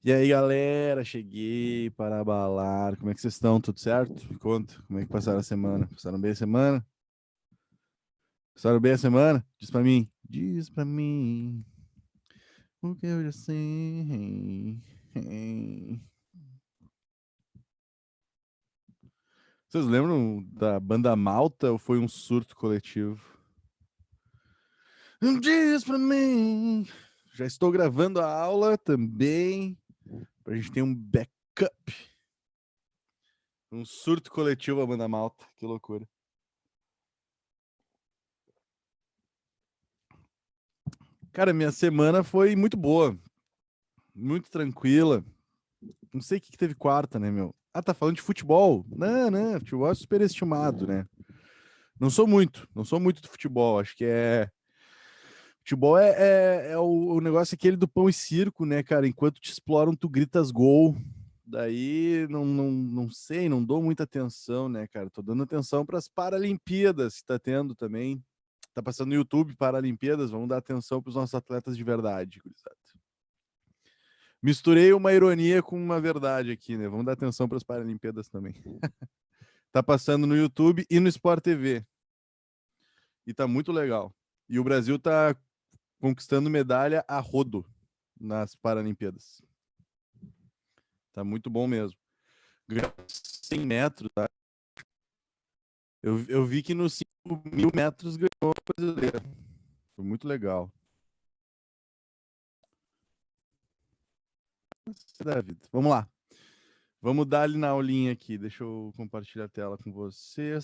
E aí, galera, cheguei para abalar. Como é que vocês estão? Tudo certo? Me conta, como é que passaram a semana? Passaram bem a semana? Passaram bem a semana? Diz pra mim, o que eu já sei. Vocês lembram da banda Malta ou foi um surto coletivo? Diz pra mim. Já estou gravando a aula também, pra gente ter um backup. Um surto coletivo a banda Malta, que loucura. Cara, minha semana foi muito boa, muito tranquila. Não sei o que teve quarta, né, meu? Ah, tá falando de futebol? Não, não, futebol é superestimado, né? Não sou muito do futebol. Acho que é. Futebol é o negócio aquele do pão e circo, né, cara? Enquanto te exploram, tu gritas gol. Daí não sei, não dou muita atenção, né, cara? Tô dando atenção para as Paralimpíadas que tá tendo também. Tá passando no YouTube Paralimpíadas, vamos dar atenção para os nossos atletas de verdade, gurizada. Misturei uma ironia com uma verdade aqui, né? Vamos dar atenção para as Paralimpíadas também. Tá passando no YouTube e no Sport TV. E tá muito legal. E o Brasil tá conquistando medalha a rodo nas Paralimpíadas. Tá muito bom mesmo. 100 metros, tá? Eu vi que nos 5.000 metros ganhou a brasileira. Foi muito legal. Vamos lá. Vamos dar ali na aulinha aqui. Deixa eu compartilhar a tela com vocês.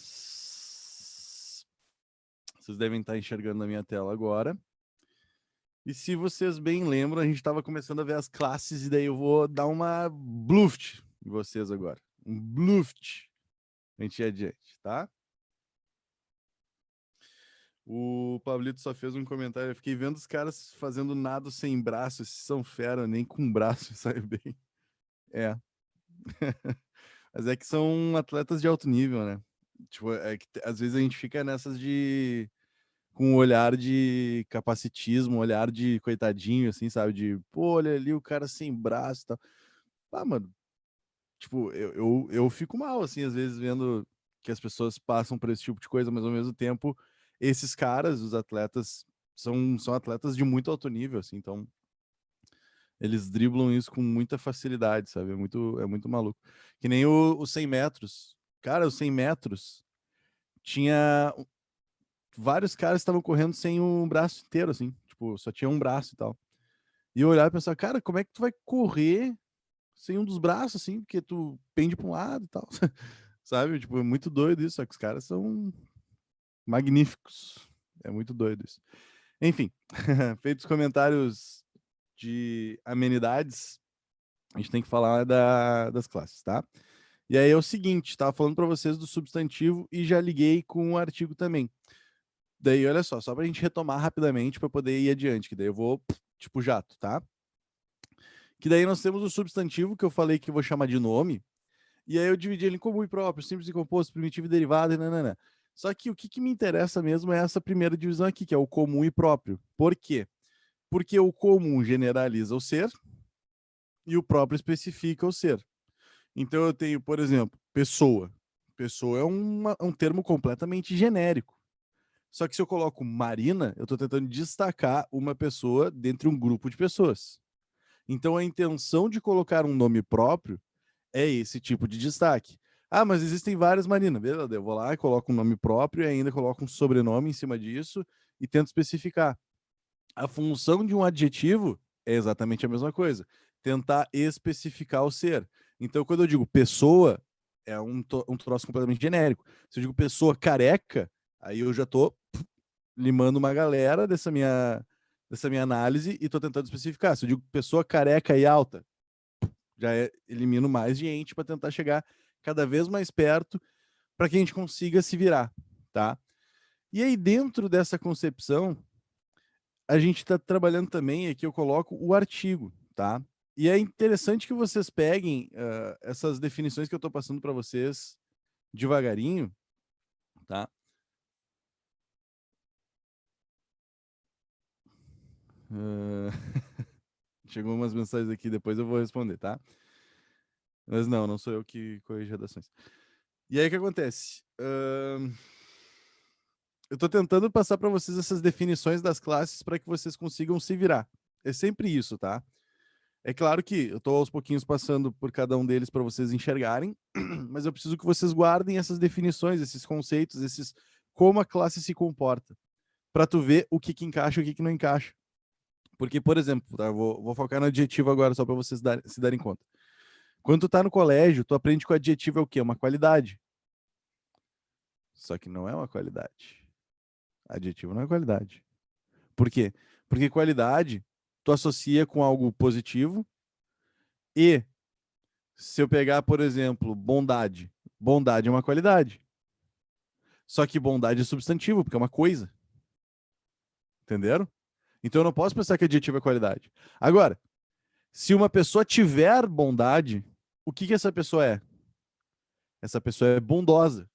Vocês devem estar enxergando na minha tela agora. E se vocês bem lembram, a gente estava começando a ver as classes e daí eu vou dar uma bluft em vocês agora. Um bluft. A gente ir adiante, tá? O Pablito só fez um comentário. Eu fiquei vendo os caras fazendo nado sem braço. Esses são fera, nem com braço sai bem. É. Mas é que são atletas de alto nível, né? Tipo, é que às vezes a gente fica nessas de com um olhar de capacitismo, um olhar de coitadinho, assim, sabe? De, pô, olha ali o cara sem braço e tal. Ah, mano, tipo, eu fico mal, assim, às vezes vendo que as pessoas passam por esse tipo de coisa, mas ao mesmo tempo, esses caras, os atletas, são atletas de muito alto nível, assim, então eles driblam isso com muita facilidade, sabe? É muito maluco. Que nem os 100 metros. Cara, os 100 metros tinha vários caras estavam correndo sem um braço inteiro, assim. Tipo, só tinha um braço e tal. E eu olhava e pensava, cara, como é que tu vai correr sem um dos braços, assim? Porque tu pende pra um lado e tal. Sabe? Tipo, é muito doido isso. Só que os caras são magníficos. É muito doido isso. Enfim, feitos os comentários de amenidades, a gente tem que falar das classes, tá? E aí é o seguinte, estava falando para vocês do substantivo e já liguei com o artigo também. Daí, olha só para a gente retomar rapidamente para poder ir adiante, que daí eu vou, tipo, jato, tá? Que daí nós temos o substantivo, que eu falei que eu vou chamar de nome, e aí eu dividi ele em comum e próprio, simples e composto, primitivo e derivado, e nanana. Só que o que me interessa mesmo é essa primeira divisão aqui, que é o comum e próprio. Por quê? Porque o comum generaliza o ser e o próprio especifica o ser. Então eu tenho, por exemplo, pessoa. Pessoa é um termo completamente genérico. Só que se eu coloco Marina, eu estou tentando destacar uma pessoa dentre um grupo de pessoas. Então a intenção de colocar um nome próprio é esse tipo de destaque. Ah, mas existem várias Marinas. Beleza, eu vou lá e coloco um nome próprio e ainda coloco um sobrenome em cima disso e tento especificar. A função de um adjetivo é exatamente a mesma coisa. Tentar especificar o ser. Então, quando eu digo pessoa, é um troço completamente genérico. Se eu digo pessoa careca, aí eu já estou limando uma galera dessa minha análise e estou tentando especificar. Se eu digo pessoa careca e alta, elimino mais gente para tentar chegar cada vez mais perto para que a gente consiga se virar, tá? E aí, dentro dessa concepção, a gente está trabalhando também, aqui eu coloco o artigo, tá? E é interessante que vocês peguem essas definições que eu estou passando para vocês devagarinho, tá? Uh... Chegou umas mensagens aqui, depois eu vou responder, tá? Mas não sou eu que corrijo redações. E aí, o que acontece? Eu tô tentando passar para vocês essas definições das classes para que vocês consigam se virar. É sempre isso, tá? É claro que eu tô aos pouquinhos passando por cada um deles para vocês enxergarem, mas eu preciso que vocês guardem essas definições, esses conceitos, esses como a classe se comporta, para tu ver o que encaixa e o que não encaixa. Porque, por exemplo, tá? Vou focar no adjetivo agora só para vocês se darem conta. Quando tu tá no colégio, tu aprende que o adjetivo é o quê? Uma qualidade. Só que não é uma qualidade. Adjetivo não é qualidade. Por quê? Porque qualidade tu associa com algo positivo e se eu pegar, por exemplo, bondade. Bondade é uma qualidade. Só que bondade é substantivo, porque é uma coisa. Entenderam? Então eu não posso pensar que adjetivo é qualidade. Agora, se uma pessoa tiver bondade, o que essa pessoa é? Essa pessoa é bondosa.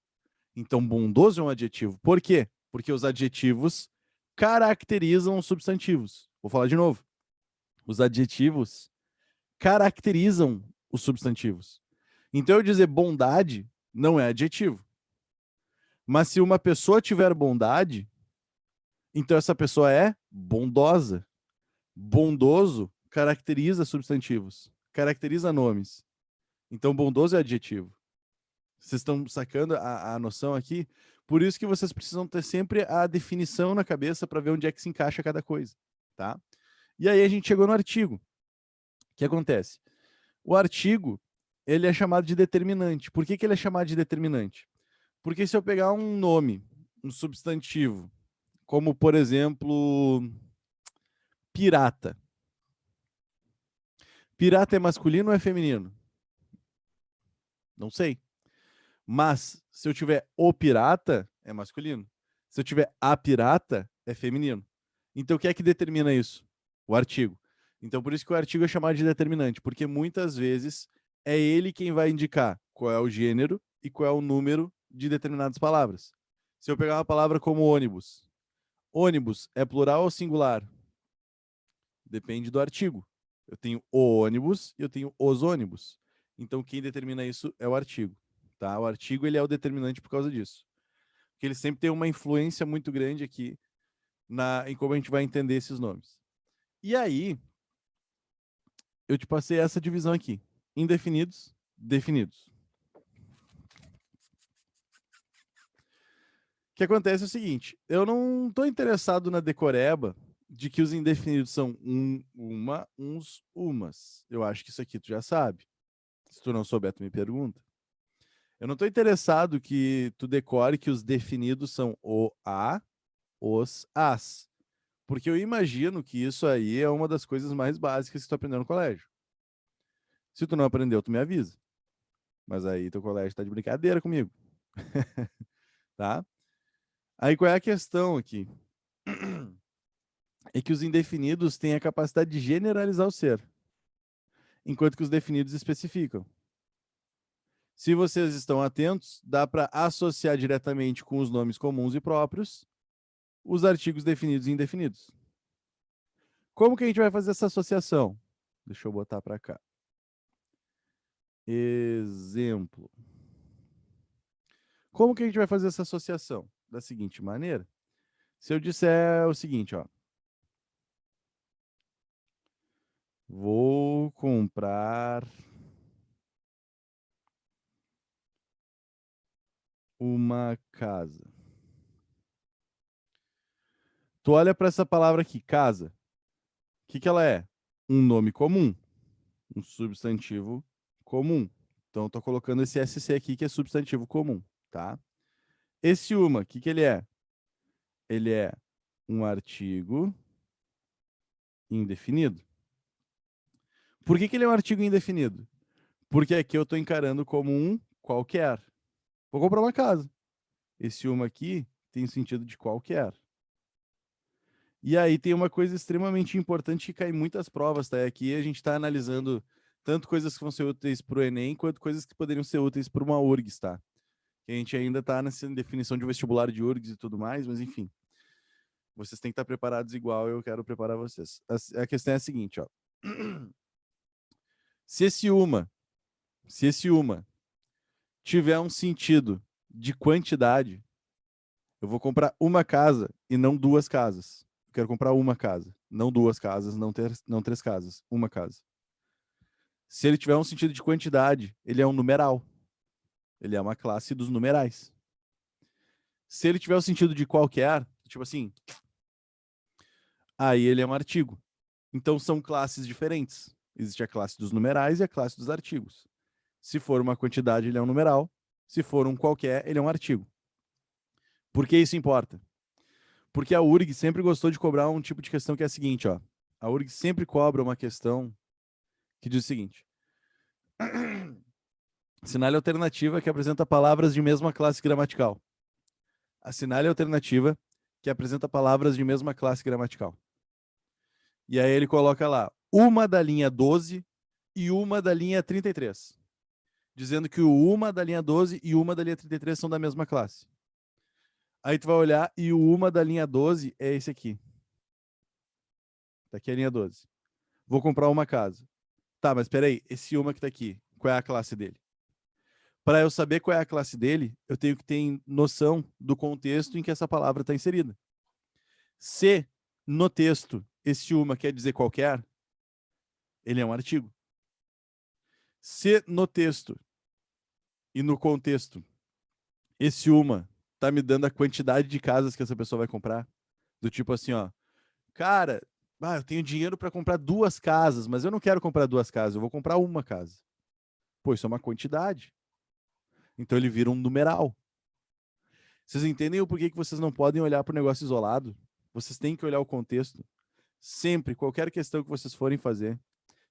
Então, bondoso é um adjetivo. Por quê? Porque os adjetivos caracterizam os substantivos. Vou falar de novo. Os adjetivos caracterizam os substantivos. Então, eu dizer bondade não é adjetivo. Mas se uma pessoa tiver bondade, então essa pessoa é bondosa. Bondoso caracteriza substantivos, caracteriza nomes. Então, bondoso é adjetivo. Vocês estão sacando a noção aqui? Por isso que vocês precisam ter sempre a definição na cabeça para ver onde é que se encaixa cada coisa, tá? E aí a gente chegou no artigo. O que acontece? O artigo, ele é chamado de determinante. Por que ele é chamado de determinante? Porque se eu pegar um nome, um substantivo, como, por exemplo, pirata. Pirata é masculino ou é feminino? Não sei. Mas, se eu tiver o pirata, é masculino. Se eu tiver a pirata, é feminino. Então, o que é que determina isso? O artigo. Então, por isso que o artigo é chamado de determinante, porque muitas vezes é ele quem vai indicar qual é o gênero e qual é o número de determinadas palavras. Se eu pegar uma palavra como ônibus, ônibus é plural ou singular? Depende do artigo. Eu tenho o ônibus e eu tenho os ônibus. Então, quem determina isso é o artigo. Tá? O artigo ele é o determinante por causa disso. Porque ele sempre tem uma influência muito grande aqui em como a gente vai entender esses nomes. E aí, eu te passei essa divisão aqui. Indefinidos, definidos. O que acontece é o seguinte, eu não estou interessado na decoreba de que os indefinidos são uma, uns, umas. Eu acho que isso aqui tu já sabe. Se tu não souber, tu me pergunta. Eu não estou interessado que tu decore que os definidos são o, a, os, as. Porque eu imagino que isso aí é uma das coisas mais básicas que tu aprendeu no colégio. Se tu não aprendeu, tu me avisa. Mas aí teu colégio tá de brincadeira comigo. Tá? Aí qual é a questão aqui? É que os indefinidos têm a capacidade de generalizar o ser, enquanto que os definidos especificam. Se vocês estão atentos, dá para associar diretamente com os nomes comuns e próprios os artigos definidos e indefinidos. Como que a gente vai fazer essa associação? Deixa eu botar para cá. Exemplo. Como que a gente vai fazer essa associação? Da seguinte maneira. Se eu disser o seguinte, ó. Vou comprar uma casa. Tu olha para essa palavra aqui, casa. O que ela é? Um nome comum, um substantivo comum. Então, eu tô colocando esse SC aqui, que é substantivo comum, tá? Esse uma, o que ele é? Ele é um artigo indefinido. Por que ele é um artigo indefinido? Porque aqui eu estou encarando como um qualquer. Vou comprar uma casa. Esse uma aqui tem sentido de qualquer. E aí tem uma coisa extremamente importante que cai em muitas provas, tá? Aqui a gente está analisando tanto coisas que vão ser úteis para o Enem, quanto coisas que poderiam ser úteis para uma URGS, tá? Que a gente ainda está nessa definição de vestibular de URGS e tudo mais, mas enfim. Vocês têm que estar preparados igual eu quero preparar vocês. A questão é a seguinte, ó. Se esse uma tiver um sentido de quantidade, eu vou comprar uma casa e não duas casas. Eu quero comprar uma casa, não duas casas, não três casas, uma casa. Se ele tiver um sentido de quantidade, ele é um numeral. Ele é uma classe dos numerais. Se ele tiver o sentido de qualquer, tipo assim, aí ele é um artigo. Então são classes diferentes. Existe a classe dos numerais e a classe dos artigos. Se for uma quantidade, ele é um numeral. Se for um qualquer, ele é um artigo. Por que isso importa? Porque a URG sempre gostou de cobrar um tipo de questão que é a seguinte, ó. A URG sempre cobra uma questão que diz o seguinte: assinale a alternativa que apresenta palavras de mesma classe gramatical. Assinale a alternativa que apresenta palavras de mesma classe gramatical. E aí ele coloca lá uma da linha 12 e uma da linha 33. Dizendo que o uma da linha 12 e uma da linha 33 são da mesma classe. Aí tu vai olhar e o uma da linha 12 é esse aqui. Tá aqui a linha 12. Vou comprar uma casa. Tá, mas peraí, esse uma que tá aqui, qual é a classe dele? Para eu saber qual é a classe dele, eu tenho que ter noção do contexto em que essa palavra está inserida. Se no texto esse uma quer dizer qualquer, ele é um artigo. Se no texto e no contexto esse uma tá me dando a quantidade de casas que essa pessoa vai comprar, do tipo assim, ó, cara, eu tenho dinheiro para comprar 2 casas, mas eu não quero comprar 2 casas, eu vou comprar uma casa. Pô, isso é uma quantidade. Então ele vira um numeral. Vocês entendem o porquê que vocês não podem olhar para o negócio isolado? Vocês têm que olhar o contexto. Sempre, qualquer questão que vocês forem fazer,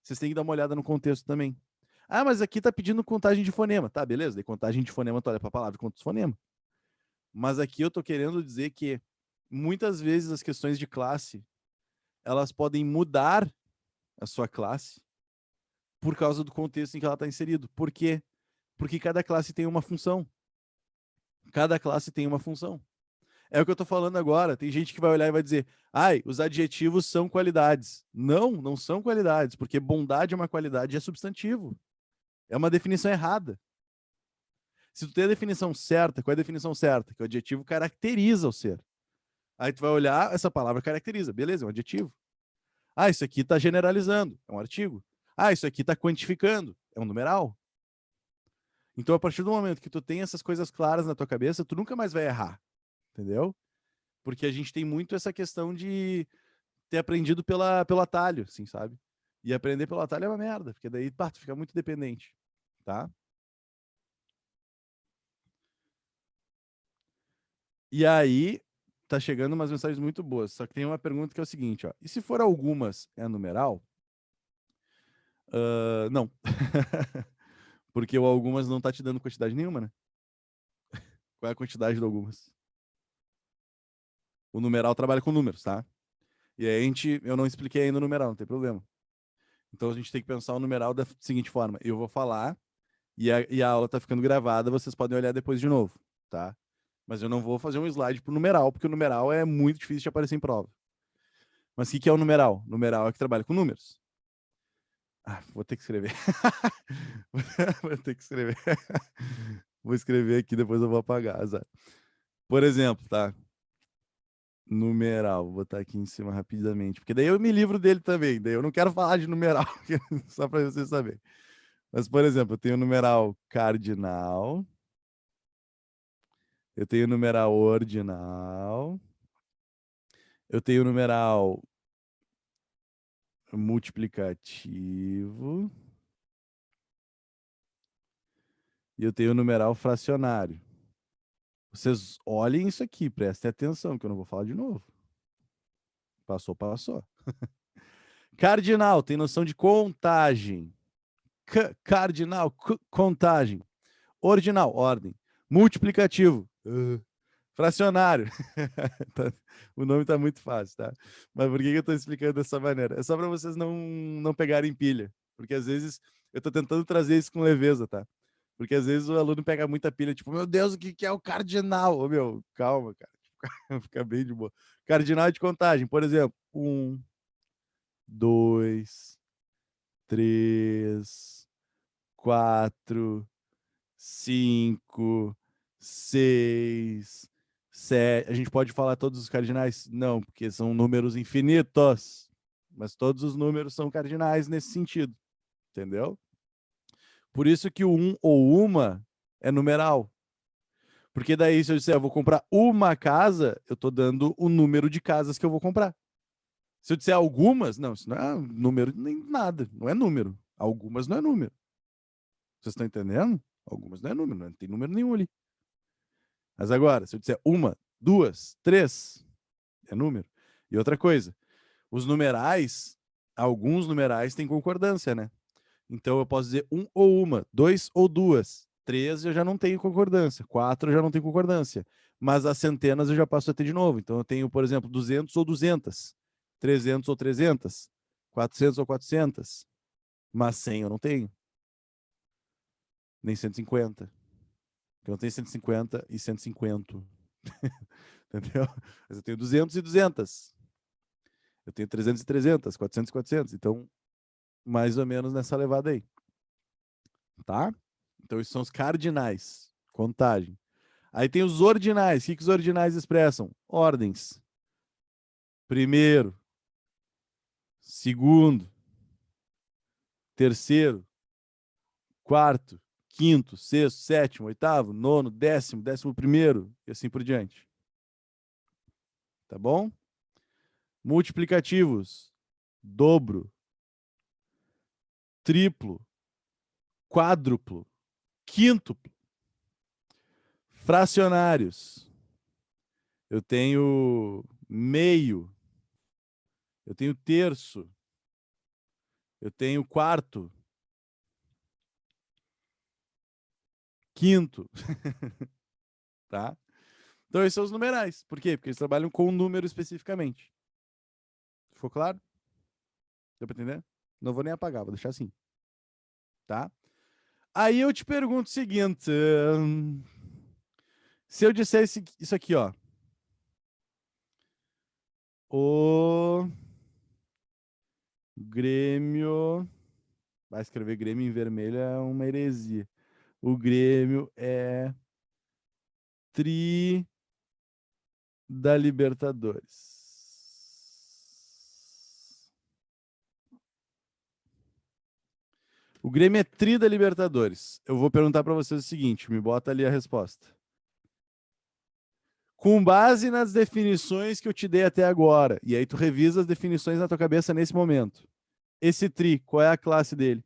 vocês têm que dar uma olhada no contexto também. Ah, mas aqui tá pedindo contagem de fonema. Tá, beleza. Daí contagem de fonema, tu olha para a palavra e conta os fonemas. Mas aqui eu tô querendo dizer que muitas vezes as questões de classe, elas podem mudar a sua classe por causa do contexto em que ela está inserido. Por quê? Porque cada classe tem uma função. Cada classe tem uma função. É o que eu tô falando agora. Tem gente que vai olhar e vai dizer: ai, os adjetivos são qualidades. Não, não são qualidades, porque bondade é uma qualidade e é substantivo. É uma definição errada. Se tu tem a definição certa, qual é a definição certa? Que o adjetivo caracteriza o ser. Aí tu vai olhar, essa palavra caracteriza. Beleza, é um adjetivo. Ah, isso aqui está generalizando. É um artigo. Ah, isso aqui está quantificando. É um numeral. Então, a partir do momento que tu tem essas coisas claras na tua cabeça, tu nunca mais vai errar. Entendeu? Porque a gente tem muito essa questão de ter aprendido pelo atalho, assim, sabe? E aprender pelo atalho é uma merda, porque daí, pá, tu fica muito dependente, tá? E aí, tá chegando umas mensagens muito boas, só que tem uma pergunta que é o seguinte, ó. E se for algumas, é numeral? Não. Porque o algumas não tá te dando quantidade nenhuma, né? Qual é a quantidade de algumas? O numeral trabalha com números, tá? E aí eu não expliquei ainda o numeral, não tem problema. Então a gente tem que pensar o numeral da seguinte forma: eu vou falar e a aula tá ficando gravada, vocês podem olhar depois de novo, tá? Mas eu não vou fazer um slide pro numeral, porque o numeral é muito difícil de aparecer em prova. Mas o que é o numeral? O numeral é que trabalha com números. Vou ter que escrever. Vou ter que escrever. Vou escrever aqui, depois eu vou apagar, azar. Por exemplo, tá? Numeral, vou botar aqui em cima rapidamente, porque daí eu me livro dele também. Daí eu não quero falar de numeral, só para vocês saberem. Mas, por exemplo, eu tenho o numeral cardinal, eu tenho o numeral ordinal, eu tenho o numeral multiplicativo e eu tenho o numeral fracionário. Vocês olhem isso aqui, prestem atenção, que eu não vou falar de novo. Passou, passou. Cardinal, tem noção de contagem. Cardinal, contagem. Ordinal, ordem. Multiplicativo. Fracionário. O nome tá muito fácil, tá? Mas por que eu tô explicando dessa maneira? É só para vocês não pegarem pilha. Porque às vezes eu tô tentando trazer isso com leveza, tá? Porque às vezes o aluno pega muita pilha, tipo, meu Deus, o que é o cardinal? Ô, meu, calma, cara. Fica bem de boa. Cardinal de contagem, por exemplo, 1, 2, 3, 4, 5, 6, 7. A gente pode falar todos os cardinais? Não, porque são números infinitos. Mas todos os números são cardinais nesse sentido. Entendeu? Por isso que o um ou uma é numeral. Porque daí, se eu disser eu vou comprar uma casa, eu estou dando o número de casas que eu vou comprar. Se eu disser algumas, não, isso não é número nem nada. Não é número. Algumas não é número. Vocês estão entendendo? Algumas não é número, não tem número nenhum ali. Mas agora, se eu disser uma, duas, três, é número. E outra coisa, os numerais, alguns numerais têm concordância, né? Então eu posso dizer um ou uma, dois ou duas. Três eu já não tenho concordância. Quatro eu já não tenho concordância. Mas as centenas eu já passo a ter de novo. Então eu tenho, por exemplo, 200 ou 200. 300 ou 300. 400 ou 400. Mas 100 eu não tenho. Nem 150. Então eu tenho 150 e 150. Entendeu? Mas eu tenho 200 e 200. Eu tenho 300 e 300, 400 e 400. Então, mais ou menos nessa levada aí. Tá? Então, esses são os cardinais. Contagem. Aí tem os ordinais. O que os ordinais expressam? Ordens. Primeiro, segundo, terceiro, quarto, quinto, sexto, sétimo, oitavo, nono, décimo, 11º e assim por diante. Tá bom? Multiplicativos. Dobro, triplo, quádruplo, quíntuplo. Fracionários. Eu tenho meio. Eu tenho terço. Eu tenho quarto. Quinto. Tá? Então, esses são os numerais. Por quê? Porque eles trabalham com um número especificamente. Ficou claro? Deu pra entender? Não vou nem apagar, vou deixar assim. Tá? Aí eu te pergunto o seguinte. Se eu disser isso aqui, ó. O Grêmio. Vai escrever Grêmio em vermelho é uma heresia. O Grêmio é tri da Libertadores. O Grêmio é tri da Libertadores. Eu vou perguntar para vocês o seguinte, me bota ali a resposta. Com base nas definições que eu te dei até agora, e aí tu revisa as definições na tua cabeça nesse momento. Esse tri, qual é a classe dele?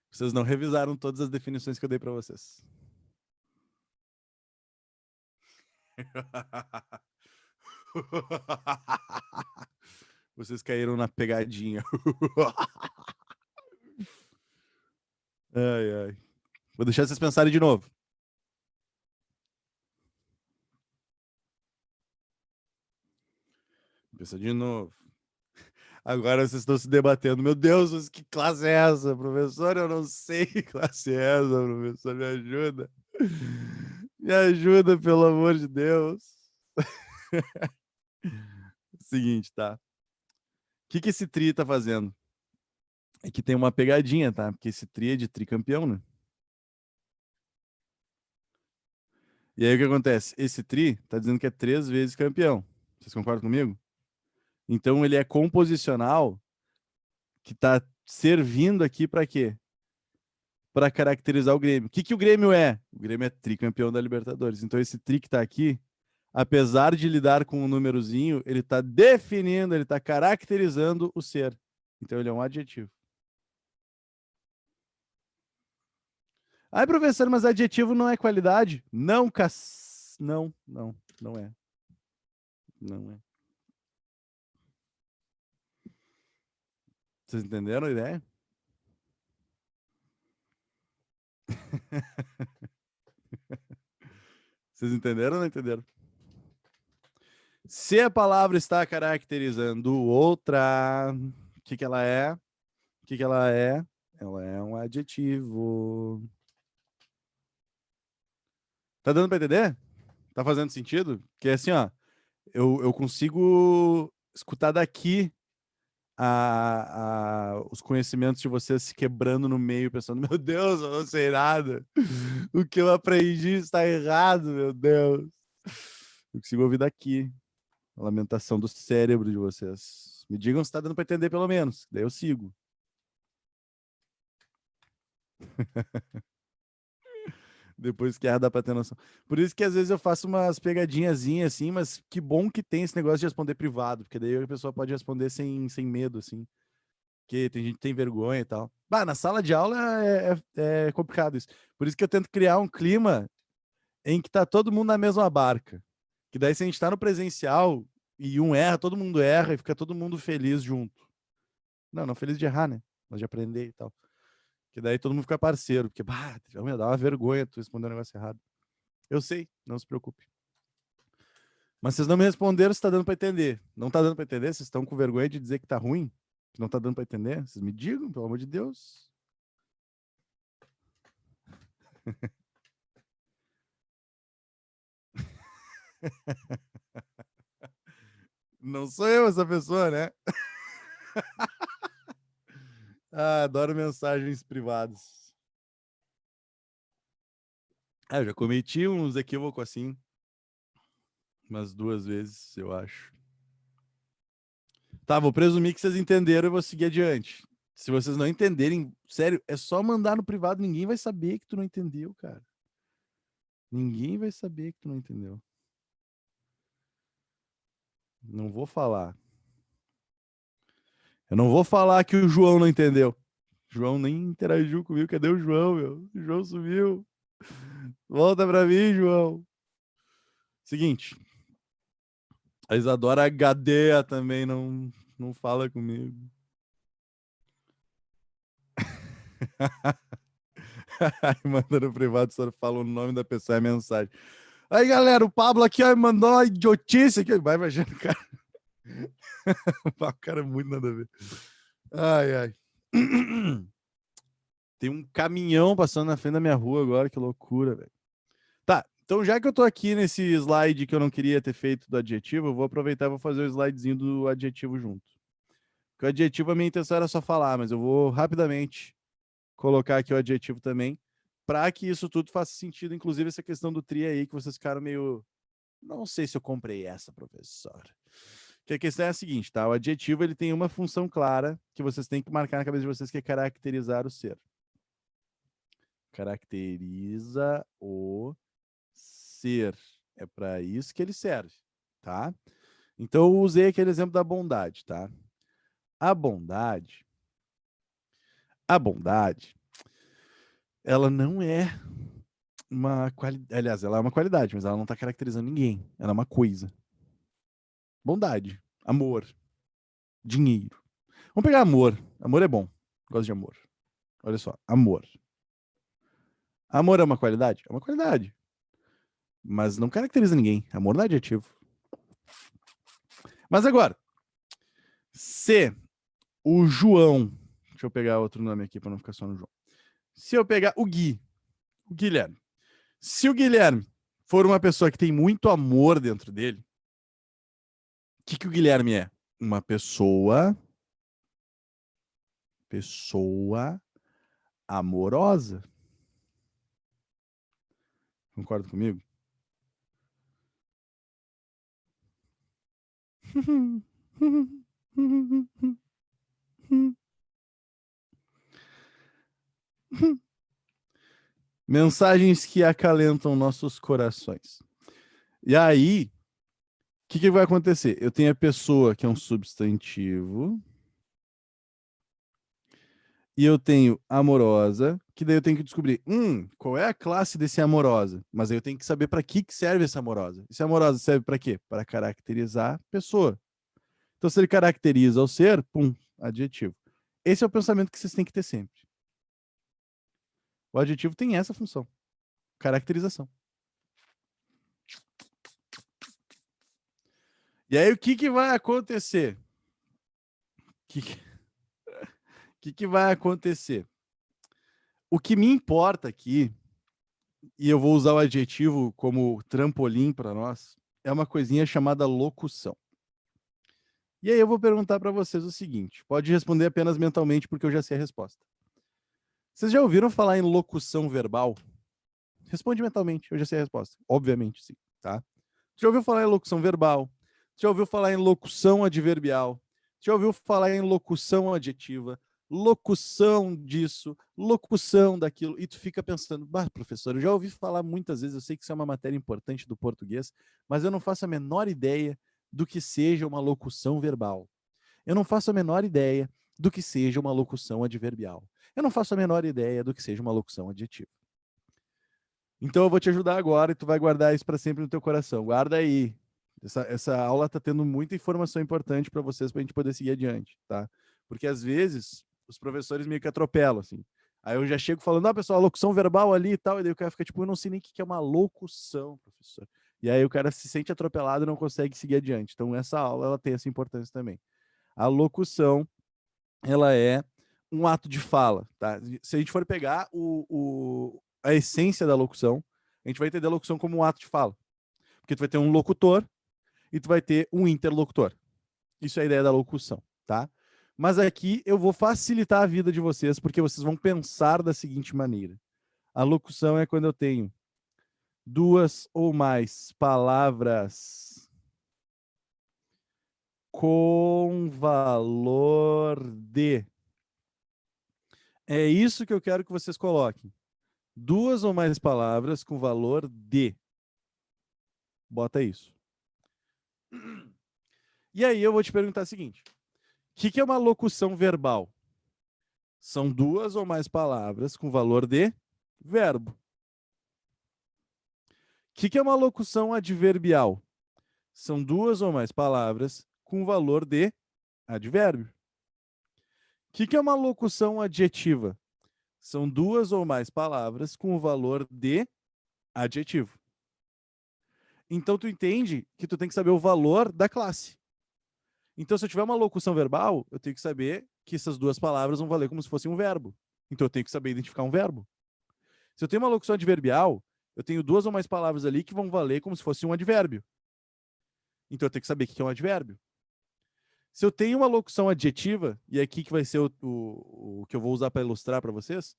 Vocês não revisaram todas as definições que eu dei para vocês. Vocês caíram na pegadinha. Ai, ai. Vou deixar vocês pensarem de novo. Pensa de novo. Agora vocês estão se debatendo. Meu Deus, que classe é essa, professor? Eu não sei que classe é essa, professor. Me ajuda. Me ajuda, pelo amor de Deus. Seguinte, tá? O que esse tri tá fazendo? É que tem uma pegadinha, tá? Porque esse tri é de tricampeão, né? E aí o que acontece? Esse tri tá dizendo que é 3 vezes campeão. Vocês concordam comigo? Então ele é composicional que tá servindo aqui para quê? Para caracterizar o Grêmio. O que o Grêmio é? O Grêmio é tricampeão da Libertadores. Então esse tri que tá aqui, apesar de lidar com um númerozinho, ele tá definindo, ele tá caracterizando o ser. Então ele é um adjetivo. Ai, professor, mas adjetivo não é qualidade? Não, não é. Não é. Vocês entenderam a ideia? Vocês entenderam ou não entenderam? Se a palavra está caracterizando outra, o que ela é? O que que ela é? Ela é um adjetivo. Tá dando pra entender? Tá fazendo sentido? Porque assim, ó, eu consigo escutar daqui os conhecimentos de vocês se quebrando no meio, pensando, meu Deus, eu não sei nada. O que eu aprendi está errado, meu Deus. Eu consigo ouvir daqui a lamentação do cérebro de vocês. Me digam se tá dando para entender pelo menos, daí eu sigo. Depois que dá para ter noção. Por isso que às vezes eu faço umas pegadinhazinhas assim, mas que bom que tem esse negócio de responder privado, porque daí a pessoa pode responder sem medo, assim. Porque tem gente que tem vergonha e tal. Bah, na sala de aula é complicado isso. Por isso que eu tento criar um clima em que tá todo mundo na mesma barca. Que daí, se a gente tá no presencial e um erra, todo mundo erra e fica todo mundo feliz junto. Não, não feliz de errar, né? Mas de aprender e tal. Que daí todo mundo fica parceiro. Porque, bah, me dá uma vergonha tu responder um negócio errado. Eu sei, não se preocupe. Mas vocês não me responderam se tá dando pra entender. Não tá dando pra entender? Vocês estão com vergonha de dizer que tá ruim? Que não tá dando pra entender? Vocês me digam, pelo amor de Deus. Não sou eu essa pessoa, né? Ah, adoro mensagens privadas. Ah, eu já cometi uns equívocos assim, umas 2 vezes, eu acho. Tá, vou presumir que vocês entenderam e vou seguir adiante. Se vocês não entenderem, sério, é só mandar no privado, ninguém vai saber que tu não entendeu, cara. Ninguém vai saber que tu não entendeu. Não vou falar. Eu não vou falar que o João não entendeu. O João nem interagiu comigo. Cadê o João, meu? O João sumiu. Volta pra mim, João. Seguinte, a Isadora Gadea também não fala comigo. Aí manda no privado, só fala o nome da pessoa e a mensagem. Aí, galera, o Pablo aqui ó, mandou uma idiotice aqui. Vai, imagina, cara. O cara é muito nada a ver. Ai, ai. Tem um caminhão passando na frente da minha rua agora, que loucura, velho. Tá, então já que eu tô aqui nesse slide que eu não queria ter feito do adjetivo, eu vou aproveitar e vou fazer o slidezinho do adjetivo junto. Porque o adjetivo, a minha intenção era só falar, mas eu vou rapidamente colocar aqui o adjetivo também, para que isso tudo faça sentido, inclusive essa questão do tri aí, que vocês ficaram meio. Não sei se eu comprei essa, professor. Que a questão é a seguinte, tá? O adjetivo ele tem uma função clara que vocês têm que marcar na cabeça de vocês, que é caracterizar o ser. Caracteriza o ser. É para isso que ele serve, tá? Então eu usei aquele exemplo da bondade, tá? A bondade, a bondade, ela não é uma qualidade. Aliás, ela é uma qualidade, mas ela não está caracterizando ninguém. Ela é uma coisa. Bondade, amor, dinheiro. Vamos pegar amor. Amor é bom. Gosto de amor. Olha só, amor. Amor é uma qualidade? É uma qualidade. Mas não caracteriza ninguém. Amor não é adjetivo. Mas agora, se o João. Deixa eu pegar outro nome aqui para não ficar só no João. Se eu pegar o Gui, o Guilherme. Se o Guilherme for uma pessoa que tem muito amor dentro dele, o que o Guilherme é? Uma pessoa amorosa. Concorda comigo? Mensagens que acalentam nossos corações. E aí, o que vai acontecer? Eu tenho a pessoa que é um substantivo, e eu tenho amorosa, que daí eu tenho que descobrir, qual é a classe desse amorosa? Mas aí eu tenho que saber para que serve essa amorosa. Esse amorosa serve para quê? Para caracterizar a pessoa. Então, se ele caracteriza o ser, pum, adjetivo. Esse é o pensamento que vocês têm que ter sempre. O adjetivo tem essa função, caracterização. E aí, o que vai acontecer? O que que vai acontecer? O que me importa aqui, e eu vou usar o adjetivo como trampolim para nós, é uma coisinha chamada locução. E aí eu vou perguntar para vocês o seguinte, pode responder apenas mentalmente porque eu já sei a resposta. Vocês já ouviram falar em locução verbal? Responde mentalmente, eu já sei a resposta. Obviamente, sim, tá? Já ouviu falar em locução verbal? Já ouviu falar em locução adverbial? Já ouviu falar em locução adjetiva? Locução disso, locução daquilo, e tu fica pensando, bah, professor, eu já ouvi falar muitas vezes, eu sei que isso é uma matéria importante do português, mas eu não faço a menor ideia do que seja uma locução verbal. Eu não faço a menor ideia do que seja uma locução adverbial. Eu não faço a menor ideia do que seja uma locução adjetiva. Então eu vou te ajudar agora e tu vai guardar isso para sempre no teu coração. Guarda aí. Essa aula está tendo muita informação importante para vocês para a gente poder seguir adiante, tá? Porque às vezes os professores meio que atropelam, assim. Aí eu já chego falando, ah, pessoal, locução verbal ali e tal, e daí o cara fica tipo, eu não sei nem o que é uma locução, professor. E aí o cara se sente atropelado e não consegue seguir adiante. Então essa aula ela tem essa importância também. A locução, ela é um ato de fala, tá? Se a gente for pegar a essência da locução, a gente vai entender a locução como um ato de fala. Porque tu vai ter um locutor e tu vai ter um interlocutor. Isso é a ideia da locução, tá? Mas aqui eu vou facilitar a vida de vocês, porque vocês vão pensar da seguinte maneira. A locução é quando eu tenho duas ou mais palavras com valor de. É isso que eu quero que vocês coloquem. Duas ou mais palavras com valor de. Bota isso. E aí eu vou te perguntar o seguinte. O que é uma locução verbal? São duas ou mais palavras com valor de verbo. O que é uma locução adverbial? São duas ou mais palavras com valor de advérbio. O que é uma locução adjetiva? São duas ou mais palavras com o valor de adjetivo. Então, tu entende que tu tem que saber o valor da classe. Então, se eu tiver uma locução verbal, eu tenho que saber que essas duas palavras vão valer como se fosse um verbo. Então, eu tenho que saber identificar um verbo. Se eu tenho uma locução adverbial, eu tenho duas ou mais palavras ali que vão valer como se fosse um advérbio. Então, eu tenho que saber o que é um advérbio. Se eu tenho uma locução adjetiva, e é aqui que vai ser o que eu vou usar para ilustrar para vocês,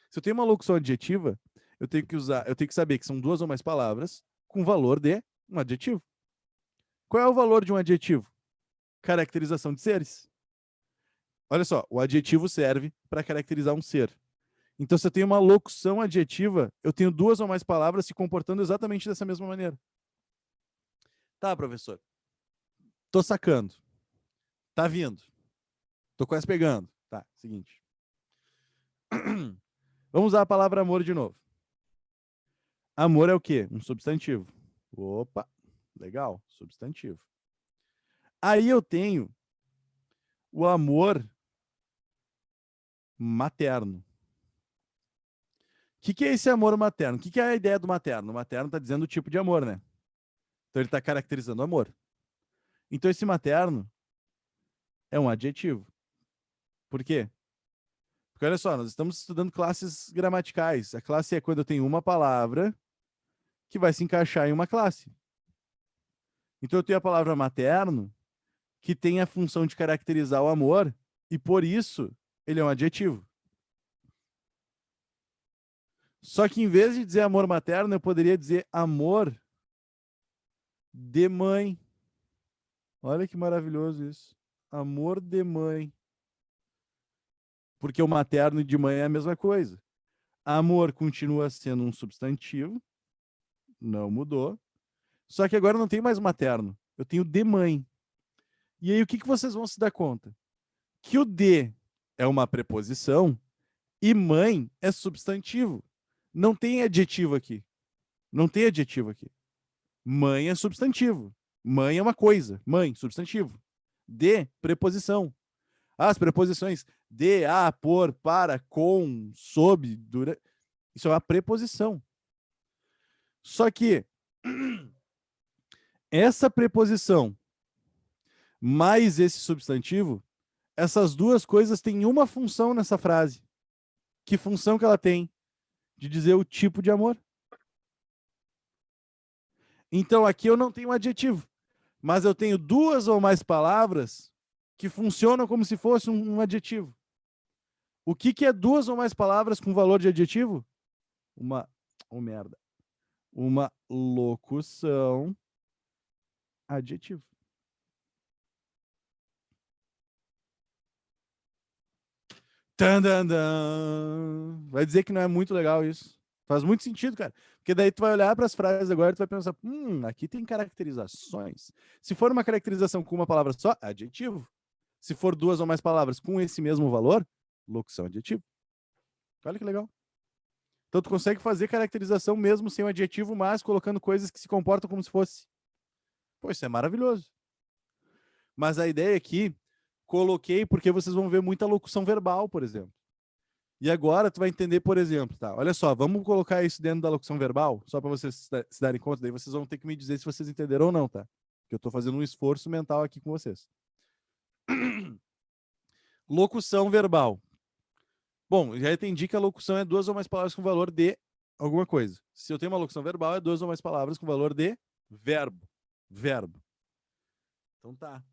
se eu tenho uma locução adjetiva, eu tenho que saber que são duas ou mais palavras com valor de um adjetivo. Qual é o valor de um adjetivo? Caracterização de seres. Olha só, o adjetivo serve para caracterizar um ser. Então, se eu tenho uma locução adjetiva, eu tenho duas ou mais palavras se comportando exatamente dessa mesma maneira. Tá, professor. Tô sacando. Tá vindo. Tô quase pegando. Tá, seguinte. Vamos usar a palavra amor de novo. Amor é o quê? Um substantivo. Opa, legal, substantivo. Aí eu tenho o amor materno. O que é esse amor materno? O que é a ideia do materno? O materno está dizendo o tipo de amor, né? Então ele está caracterizando o amor. Então esse materno é um adjetivo. Por quê? Porque olha só, nós estamos estudando classes gramaticais. A classe é quando eu tenho uma palavra que vai se encaixar em uma classe. Então eu tenho a palavra materno, que tem a função de caracterizar o amor, e por isso ele é um adjetivo. Só que em vez de dizer amor materno, eu poderia dizer amor de mãe. Olha que maravilhoso isso. Amor de mãe. Porque o materno e de mãe é a mesma coisa. Amor continua sendo um substantivo, não mudou. Só que agora não tem mais materno, eu tenho de mãe. E aí o que vocês vão se dar conta? Que o de é uma preposição e mãe é substantivo. Não tem adjetivo aqui. Não tem adjetivo aqui. Mãe é substantivo. Mãe é uma coisa. Mãe, substantivo. De, preposição. As preposições de, a, por, para, com, sob, durante. Isso é uma preposição. Só que essa preposição mais esse substantivo essas duas coisas têm uma função nessa frase. Que função que ela tem? De dizer o tipo de amor. Então aqui eu não tenho um adjetivo, mas eu tenho duas ou mais palavras que funcionam como se fosse um adjetivo. O que, que é duas ou mais palavras com valor de adjetivo? Merda. Uma locução adjetivo. Tandandã. Vai dizer que não é muito legal isso. Faz muito sentido, cara. Porque daí tu vai olhar para as frases agora e tu vai pensar, aqui tem caracterizações. Se for uma caracterização com uma palavra só, adjetivo. Se for duas ou mais palavras com esse mesmo valor, locução adjetivo. Olha que legal. Então tu consegue fazer caracterização mesmo sem o adjetivo, mas colocando coisas que se comportam como se fosse. Pô, isso é maravilhoso. Mas a ideia aqui, coloquei porque vocês vão ver muita locução verbal, por exemplo. E agora tu vai entender, por exemplo, tá? Olha só, vamos colocar isso dentro da locução verbal, só para vocês se darem conta, daí vocês vão ter que me dizer se vocês entenderam ou não, tá? Porque eu tô fazendo um esforço mental aqui com vocês. Locução verbal. Bom, já entendi que a locução é duas ou mais palavras com valor de alguma coisa. Se eu tenho uma locução verbal, é duas ou mais palavras com valor de verbo. Verbo. Então tá.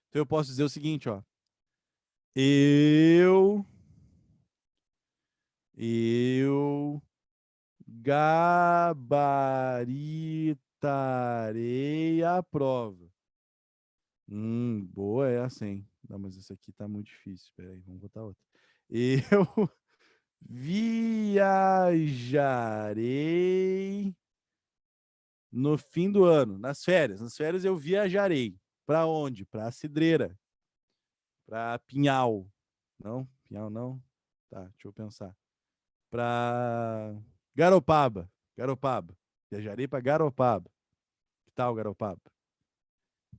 Então eu posso dizer o seguinte, ó. Eu gabaritarei a prova. Boa essa, hein? Não, mas essa aqui tá muito difícil. Espera aí, vamos botar outra. Eu viajarei no fim do ano, nas férias. Nas férias eu viajarei. Para onde? Para Cidreira. Para Pinhal. Não? Pinhal não? Tá, deixa eu pensar. Para Garopaba. Garopaba. Viajarei para Garopaba. Que tal, Garopaba?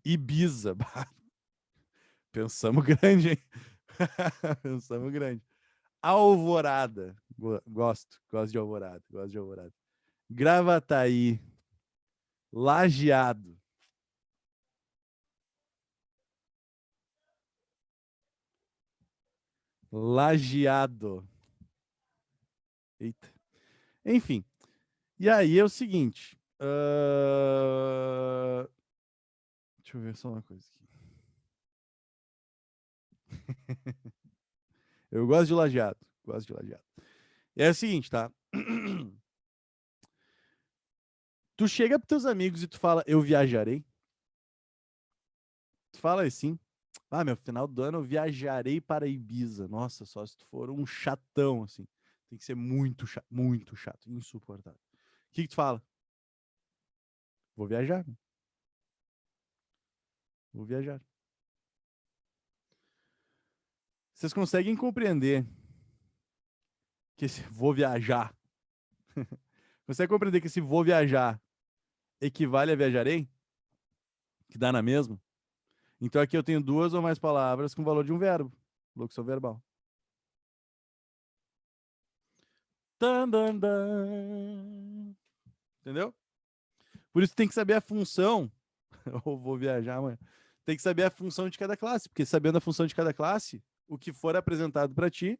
Ibiza. Pensamos grande, hein? Pensamos grande. Alvorada. Gosto de Alvorada. Gosto de Alvorada. Gravataí. Lajeado. Lajeado. Eita. Enfim. E aí é o seguinte. Deixa eu ver só uma coisa aqui. Eu gosto de lajeado. Gosto de lajeado. É o seguinte, tá? Tu chega pros teus amigos e tu fala, eu viajarei. Tu fala assim. Ah, meu, final do ano eu viajarei para Ibiza. Nossa, só se tu for um chatão, assim. Tem que ser muito chato, insuportável. O que tu fala? Vou viajar. Vou viajar. Vocês conseguem compreender que esse vou viajar. Consegue compreender que esse vou viajar equivale a viajarei? Que dá na mesma? Então aqui eu tenho duas ou mais palavras com o valor de um verbo. Locução verbal. Tan, dan, dan. Entendeu? Por isso tem que saber a função. Ou vou viajar amanhã. Tem que saber a função de cada classe, porque sabendo a função de cada classe, o que for apresentado para ti,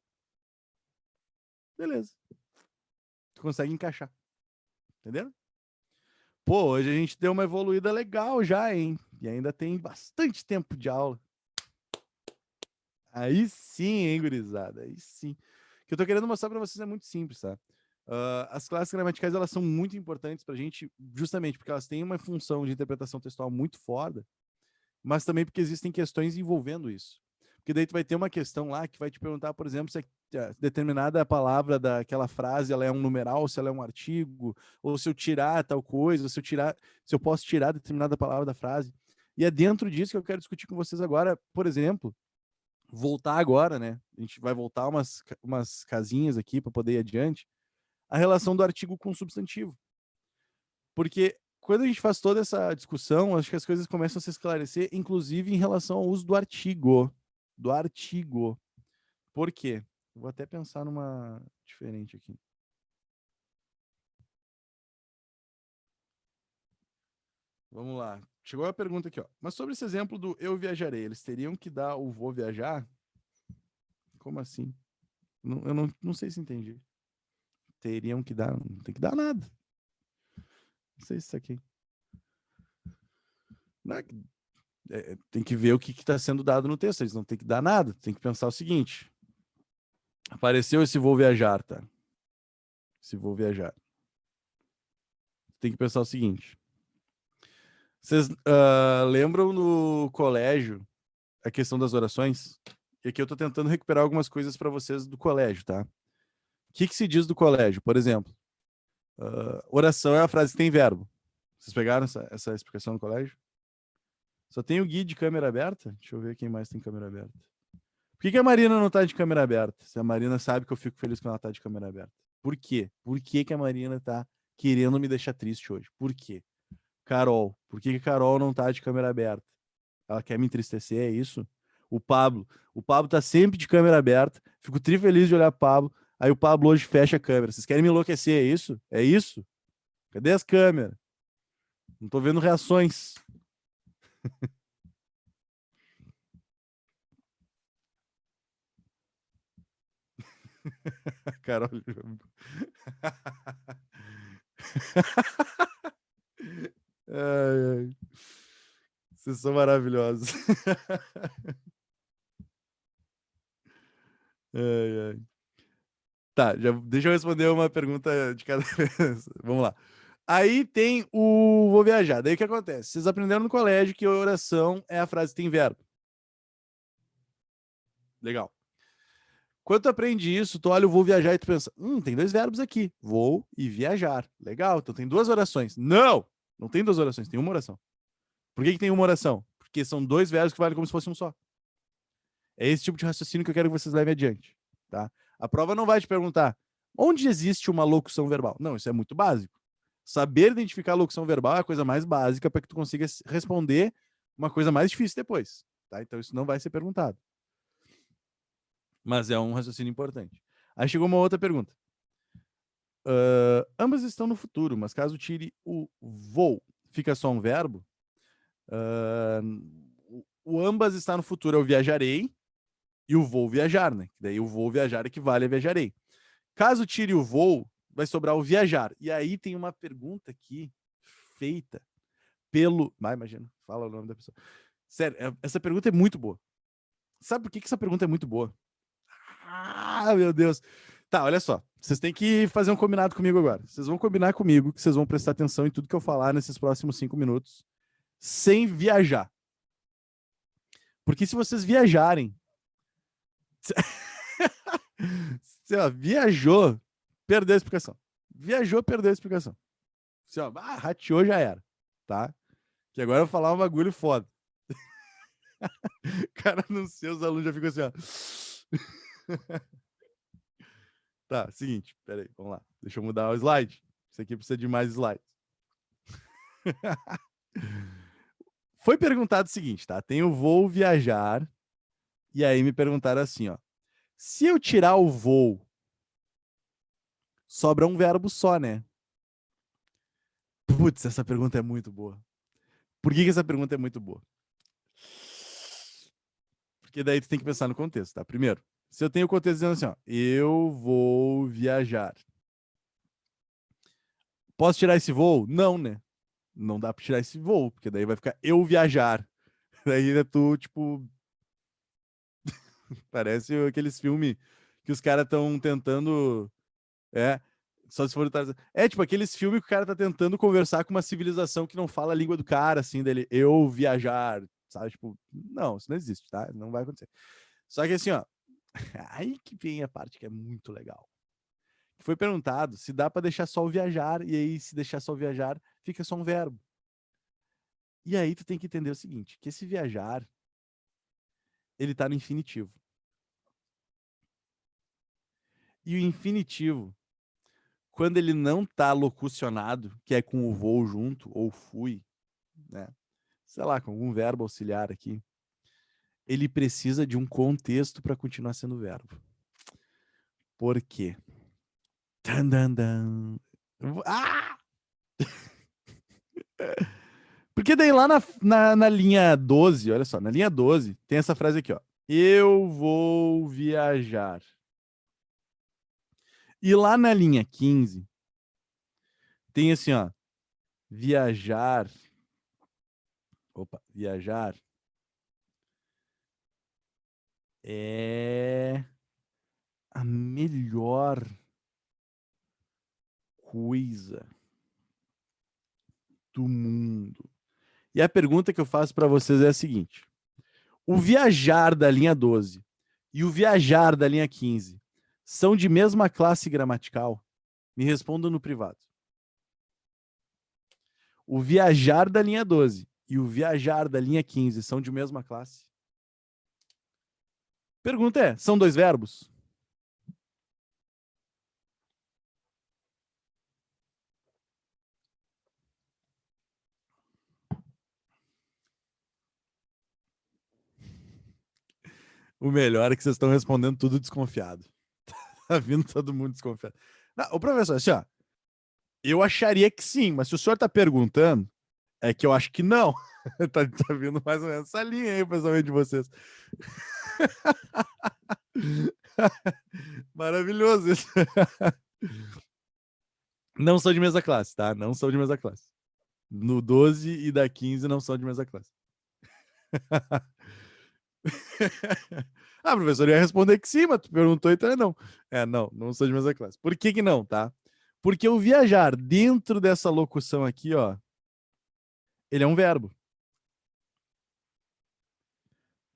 beleza. Tu consegue encaixar. Entendeu? Pô, hoje a gente deu uma evoluída legal já, hein? E ainda tem bastante tempo de aula. Aí sim, hein, gurizada? Aí sim. O que eu tô querendo mostrar para vocês é muito simples, tá? As classes gramaticais, elas são muito importantes pra gente, justamente porque elas têm uma função de interpretação textual muito foda, mas também porque existem questões envolvendo isso. Porque daí tu vai ter uma questão lá que vai te perguntar, por exemplo, se determinada palavra daquela frase ela é um numeral, se ela é um artigo, ou se eu tirar tal coisa, se eu posso tirar determinada palavra da frase. E é dentro disso que eu quero discutir com vocês agora, por exemplo, voltar agora, né? A gente vai voltar umas casinhas aqui para poder ir adiante. A relação do artigo com o substantivo. Porque quando a gente faz toda essa discussão, acho que as coisas começam a se esclarecer, inclusive em relação ao uso do artigo. Do artigo. Por quê? Vou até pensar numa diferente aqui. Vamos lá. chegou a pergunta aqui, ó. Mas sobre esse exemplo do eu viajarei, eles teriam que dar o vou viajar? Como assim? Eu não sei se entendi. Teriam que dar, não tem que dar nada. Não sei se isso aqui. Não, tem que ver o que está sendo dado no texto. Eles não tem que dar nada. Tem que pensar o seguinte. Apareceu esse vou viajar, tá? Esse vou viajar. Tem que pensar o seguinte. Vocês lembram no colégio a questão das orações? E aqui eu estou tentando recuperar algumas coisas para vocês do colégio, tá? O que se diz do colégio? Por exemplo, oração é a frase que tem verbo. Vocês pegaram essa explicação no colégio? Só tem o Gui de câmera aberta? Deixa eu ver quem mais tem câmera aberta. Por que a Marina não tá de câmera aberta? Se a Marina sabe que eu fico feliz quando ela tá de câmera aberta. Por quê? Por que a Marina tá querendo me deixar triste hoje? Por quê? Carol. Por que a Carol não tá de câmera aberta? Ela quer me entristecer, é isso? O Pablo. O Pablo tá sempre de câmera aberta. Fico tri feliz de olhar o Pablo. Aí o Pablo hoje fecha a câmera. Vocês querem me enlouquecer, é isso? É isso? Cadê as câmeras? Não tô vendo reações. Carol. Ai, ai. Vocês são maravilhosos. Ai, ai. Tá, deixa eu responder uma pergunta de cada vez. Vamos lá. Aí tem o vou viajar. Daí o que acontece? Vocês aprenderam no colégio que a oração é a frase que tem verbo. Legal. Quando tu aprende isso, tu olha o vou viajar e tu pensa, tem dois verbos aqui, vou e viajar. Legal, então tem duas orações. Não! Não tem duas orações, tem uma oração. Por que tem uma oração? Porque são dois verbos que valem como se fosse um só. É esse tipo de raciocínio que eu quero que vocês levem adiante, tá? A prova não vai te perguntar onde existe uma locução verbal. Não, isso é muito básico. Saber identificar a locução verbal é a coisa mais básica para que tu consiga responder uma coisa mais difícil depois, tá? Então isso não vai ser perguntado. Mas é um raciocínio importante. Aí chegou uma outra pergunta. Ambas estão no futuro, mas caso tire o vou, fica só um verbo? O ambas está no futuro, eu viajarei, e o vou viajar, né? Daí o vou viajar equivale a viajarei. Caso tire o vou, vai sobrar o viajar. E aí tem uma pergunta aqui feita pelo... imagina, fala o nome da pessoa. Sério, essa pergunta é muito boa. Sabe por que essa pergunta é muito boa? Ah, meu Deus. Tá, olha só. Vocês têm que fazer um combinado comigo agora. Vocês vão combinar comigo que vocês vão prestar atenção em tudo que eu falar nesses próximos 5 minutos, sem viajar. Porque se vocês viajarem... Você, viajou, perdeu a explicação. Viajou, perdeu a explicação. Você, rateou, já era. Tá? Que agora eu vou falar um bagulho foda. Cara, não sei, os alunos já ficam assim, ó. Tá, seguinte, peraí, vamos lá. Deixa eu mudar o slide. Isso aqui precisa de mais slides. Foi perguntado o seguinte, tá? Tem o vou viajar. E aí me perguntaram assim, ó. Se eu tirar o vou, sobra um verbo só, né? Putz, essa pergunta é muito boa. Por que essa pergunta é muito boa? Porque daí tu tem que pensar no contexto, tá? Primeiro, se eu tenho o contexto dizendo assim, ó, eu vou viajar. Posso tirar esse voo? Não, né? Não dá pra tirar esse voo, porque daí vai ficar eu viajar. Daí é tu, tipo... Parece aqueles filmes que os caras estão tentando... só se for... tipo aqueles filmes que o cara tá tentando conversar com uma civilização que não fala a língua do cara, assim, dele, eu viajar, sabe? Tipo, não, isso não existe, tá? Não vai acontecer. Só que assim, ó, aí que vem a parte que é muito legal. Foi perguntado se dá para deixar só o viajar, e aí se deixar só o viajar, fica só um verbo. E aí tu tem que entender o seguinte, que esse viajar, ele tá no infinitivo. E o infinitivo, quando ele não tá locucionado, que é com o vou junto, ou fui, né? Sei lá, com algum verbo auxiliar aqui, ele precisa de um contexto para continuar sendo verbo. Por quê? Dan, dan, dan. Ah! Porque daí lá na linha 12, olha só, na linha 12, tem essa frase aqui, ó. Eu vou viajar. E lá na linha 15, tem assim, ó. Viajar. Opa, viajar é a melhor coisa do mundo. E a pergunta que eu faço para vocês é a seguinte: o viajar da linha 12 e o viajar da linha 15 são de mesma classe gramatical? Me respondam no privado. O viajar da linha 12 e o viajar da linha 15 são de mesma classe? Pergunta é: são dois verbos? O melhor é que vocês estão respondendo tudo desconfiado. Tá vindo todo mundo desconfiado. Não, o professor, assim, ó, eu acharia que sim, mas se o senhor tá perguntando, é que eu acho que não. tá vindo mais ou menos essa linha aí, pensamento de vocês. Maravilhoso isso. Não são de mesma classe, tá? Não são de mesma classe. No 12 e da 15 não são de mesma classe. Ah, professor, eu ia responder que sim, mas tu perguntou, então é não. Não sou de mesma classe. Por que não, tá? Porque o viajar dentro dessa locução aqui, ó, ele é um verbo.